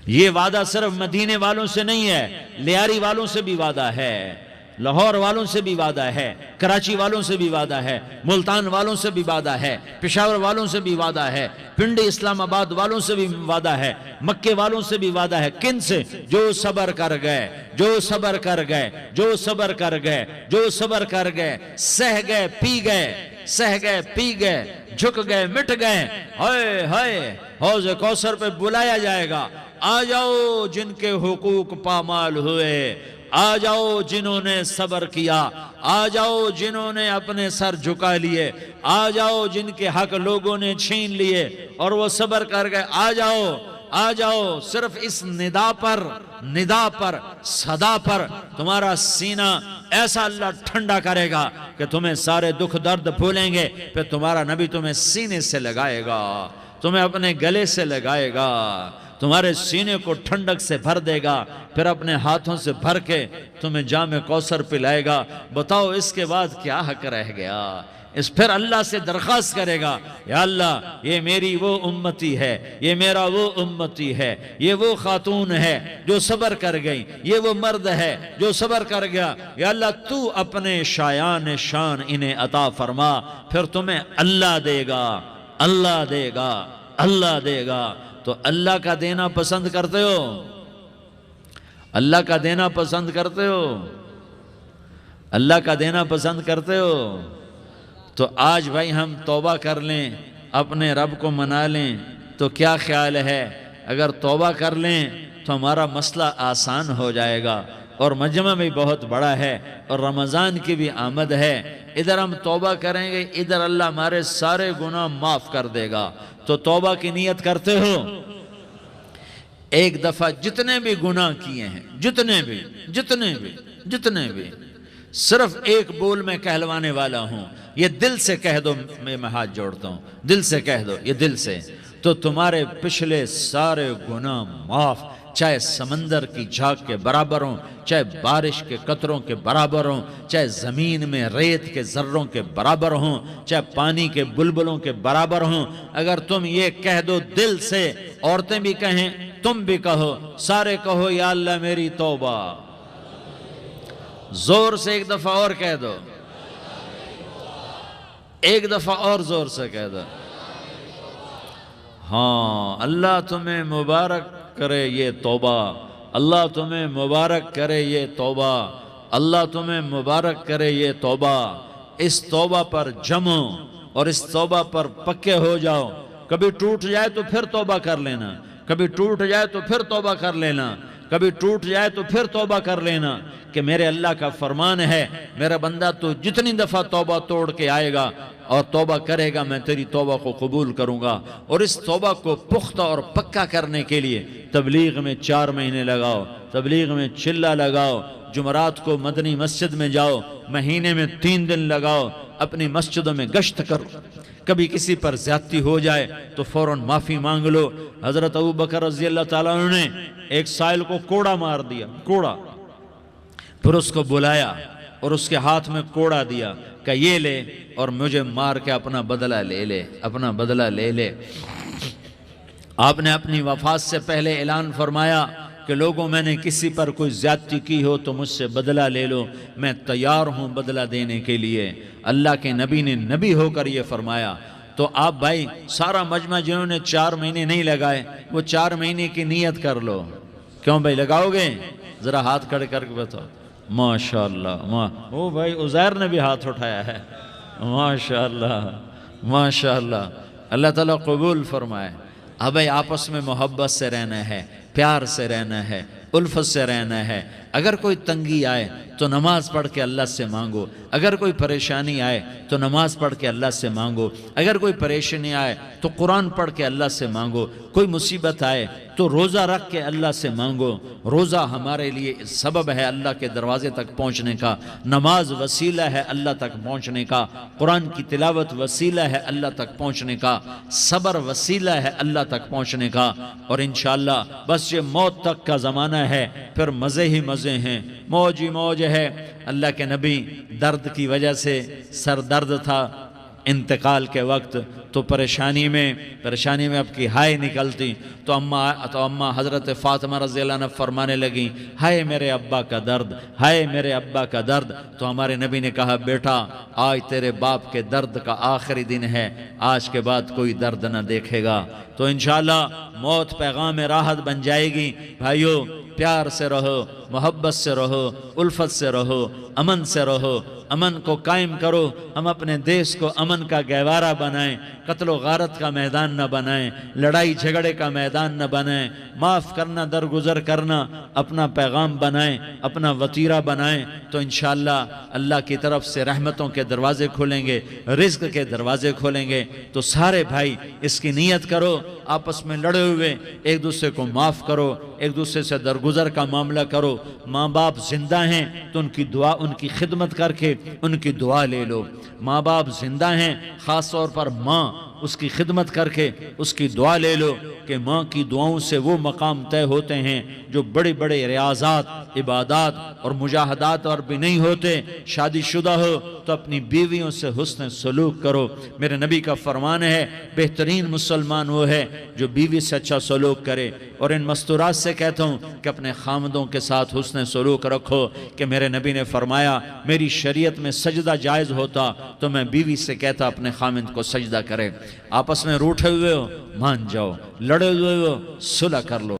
یہ وعدہ صرف مدینے والوں سے نہیں ہے، لیاری والوں سے بھی وعدہ ہے، لاہور والوں سے بھی وعدہ ہے، کراچی والوں سے بھی وعدہ ہے، ملتان والوں سے بھی وعدہ ہے، پشاور والوں سے بھی وعدہ ہے، پنڈی اسلام آباد والوں سے بھی وعدہ ہے، مکے والوں سے بھی وعدہ ہے۔ کن سے؟ جو صبر کر گئے، سہ گئے، پی گئے، جھک گئے، مٹ گئے۔ ہائے حوض کوثر پہ بلایا جائے گا، آ جاؤ جن کے حقوق پامال ہوئے، آ جاؤ جنہوں نے صبر کیا، آ جاؤ جنہوں نے اپنے سر جھکا لیے، آ جاؤ جن کے حق لوگوں نے چھین لیے اور وہ صبر کر گئے، آ جاؤ۔ صرف اس ندا پر صدا پر تمہارا سینہ ایسا اللہ ٹھنڈا کرے گا کہ تمہیں سارے دکھ درد بھولیں گے، پھر تمہارا نبی تمہیں سینے سے لگائے گا، تمہیں اپنے گلے سے لگائے گا، تمہارے سینے کو ٹھنڈک سے بھر دے گا، پھر اپنے ہاتھوں سے بھر کے تمہیں جام کوثر پلائے گا۔ بتاؤ اس کے بعد کیا حق رہ گیا؟ پھر اللہ سے درخواست کرے گا، یا اللہ یہ میری وہ امتی ہے، یہ میرا وہ امتی ہے، یہ وہ خاتون ہے جو صبر کر گئی، یہ وہ مرد ہے جو صبر کر گیا، یا اللہ تو اپنے شایان شان انہیں عطا فرما۔ پھر تمہیں اللہ دے گا۔ تو اللہ کا دینا پسند کرتے ہو؟ اللہ کا دینا پسند کرتے ہو؟ تو آج بھائی ہم توبہ کر لیں، اپنے رب کو منا لیں، تو کیا خیال ہے اگر توبہ کر لیں تو ہمارا مسئلہ آسان ہو جائے گا، اور مجمع بھی بہت بڑا ہے اور رمضان کی بھی آمد ہے، ادھر ہم توبہ کریں گے، ادھر اللہ ہمارے سارے گناہ معاف کر دے گا۔ تو توبہ کی نیت کرتے ہو؟ ایک دفعہ جتنے بھی گناہ کیے ہیں، جتنے بھی صرف ایک بول میں کہلوانے والا ہوں، یہ دل سے کہہ دو، میں ہاتھ جوڑتا ہوں، دل سے کہہ دو، یہ دل سے، تو تمہارے پچھلے سارے گناہ معاف، چاہے سمندر کی جھاگ کے برابر ہوں، چاہے بارش کے قطروں کے برابر ہوں، چاہے زمین میں ریت کے ذروں کے برابر ہوں، چاہے پانی کے بلبلوں کے برابر ہوں۔ اگر تم یہ کہہ دو دل سے، عورتیں بھی کہیں، تم بھی کہو، سارے کہو یا اللہ میری توبہ، زور سے ایک دفعہ اور کہہ دو، ایک دفعہ اور زور سے کہہ دو۔ ہاں، اللہ تمہیں مبارک کرے یہ توبہ، اللہ تمہیں مبارک کرے یہ توبہ، اللہ تمہیں مبارک کرے یہ توبہ۔ اس توبہ پر جمو اور اس توبہ پر پکے ہو جاؤ۔ کبھی ٹوٹ جائے تو پھر توبہ کر لینا، کبھی ٹوٹ جائے تو پھر توبہ کر لینا، کبھی ٹوٹ جائے تو پھر توبہ کر لینا، کہ میرے اللہ کا فرمان ہے، میرا بندہ تو جتنی دفعہ توبہ توڑ کے آئے گا اور توبہ کرے گا، میں تیری توبہ کو قبول کروں گا۔ اور اس توبہ کو پختہ اور پکا کرنے کے لیے تبلیغ میں 4 مہینے لگاؤ، تبلیغ میں چلہ لگاؤ، جمعرات کو مدنی مسجد میں جاؤ، مہینے میں 3 دن لگاؤ، اپنی مسجدوں میں گشت کرو۔ کبھی کسی پر زیادتی ہو جائے تو فوراً معافی مانگ لو۔ حضرت ابوبکر رضی اللہ تعالیٰ عنہ نے ایک سائل کو کوڑا مار دیا، کوڑا، پھر اس کو بلایا اور اس کے ہاتھ میں کوڑا دیا کہ یہ لے اور مجھے مار کے اپنا بدلہ لے لے، اپنا بدلہ لے لے۔ آپ نے اپنی وفات سے پہلے اعلان فرمایا کہ لوگوں، میں نے کسی پر کوئی زیادتی کی ہو تو مجھ سے بدلہ لے لو، میں تیار ہوں بدلہ دینے کے لیے۔ اللہ کے نبی نے نبی ہو کر یہ فرمایا۔ تو آپ بھائی سارا مجمع جنہوں نے 4 مہینے نہیں لگائے، وہ 4 مہینے کی نیت کر لو۔ کیوں بھائی لگاؤ گے؟ ذرا ہاتھ کھڑے کر کے بتاؤ۔ ماشاءاللہ، وہ بھائی عزیر نے بھی ہاتھ اٹھایا ہے، ماشاءاللہ ماشاءاللہ، اللہ تعالیٰ قبول فرمائے۔ اب بھائی آپس میں محبت سے رہنا ہے، پیار سے رہنا ہے، الفت سے رہنا ہے۔ اگر کوئی تنگی آئے تو نماز پڑھ کے اللہ سے مانگو، اگر کوئی پریشانی آئے تو نماز پڑھ کے اللہ سے مانگو، اگر کوئی پریشانی آئے تو قرآن پڑھ کے اللہ سے مانگو، کوئی مصیبت آئے تو روزہ رکھ کے اللہ سے مانگو۔ روزہ ہمارے لیے سبب ہے اللہ کے دروازے تک پہنچنے کا، نماز وسیلہ ہے اللہ تک پہنچنے کا، قرآن کی تلاوت وسیلہ ہے اللہ تک پہنچنے کا، صبر وسیلہ ہے اللہ تک پہنچنے کا۔ اور انشاءاللہ بس یہ موت تک کا زمانہ ہے، پھر مزے ہی مزے ہیں، موج ہی موج ہے۔ اللہ کے نبی درد کی وجہ سے سر درد تھا انتقال کے وقت، تو پریشانی میں اب کی ہائے نکلتی، تو اماں حضرت فاطمہ رضی اللہ عنہ فرمانے لگیں، ہائے میرے ابا کا درد، ہائے میرے ابا کا درد۔ تو ہمارے نبی نے کہا، بیٹا آج تیرے باپ کے درد کا آخری دن ہے، آج کے بعد کوئی درد نہ دیکھے گا۔ تو انشاءاللہ موت پیغام راحت بن جائے گی۔ بھائیو پیار سے رہو، محبت سے رہو، الفت سے رہو، امن سے رہو، امن کو قائم کرو۔ ہم اپنے دیش کو امن کا گہوارہ بنائیں، قتل و غارت کا میدان نہ بنائیں، لڑائی جھگڑے کا میدان نہ بنائیں، معاف کرنا درگزر کرنا اپنا پیغام بنائیں، اپنا وطیرہ بنائیں۔ تو انشاءاللہ اللہ کی طرف سے رحمتوں کے دروازے کھولیں گے، رزق کے دروازے کھولیں گے۔ تو سارے بھائی اس کی نیت کرو، آپس میں لڑے ہوئے ایک دوسرے کو معاف کرو، ایک دوسرے سے درگزر کا معاملہ کرو۔ ماں باپ زندہ ہیں تو ان کی دعا، ان کی خدمت کر کے ان کی دعا لے لو۔ ماں باپ زندہ ہیں، خاص طور پر ماں، اس کی خدمت کر کے اس کی دعا لے لو، کہ ماں کی دعاؤں سے وہ مقام طے ہوتے ہیں جو بڑے بڑے ریاضات، عبادات اور مجاہدات اور بھی نہیں ہوتے۔ شادی شدہ ہو تو اپنی بیویوں سے حسن سلوک کرو۔ میرے نبی کا فرمان ہے، بہترین مسلمان وہ ہے جو بیوی سے اچھا سلوک کرے۔ اور ان مستورات سے کہتا ہوں کہ اپنے خامدوں کے ساتھ حسن سلوک رکھو، کہ میرے نبی نے فرمایا، میری شریعت میں سجدہ جائز ہوتا تو میں بیوی سے کہتا اپنے خامد کو سجدہ کرے۔ آپس میں روٹھے ہوئے ہو مان جاؤ، لڑے ہوئے ہو صلح کر لو۔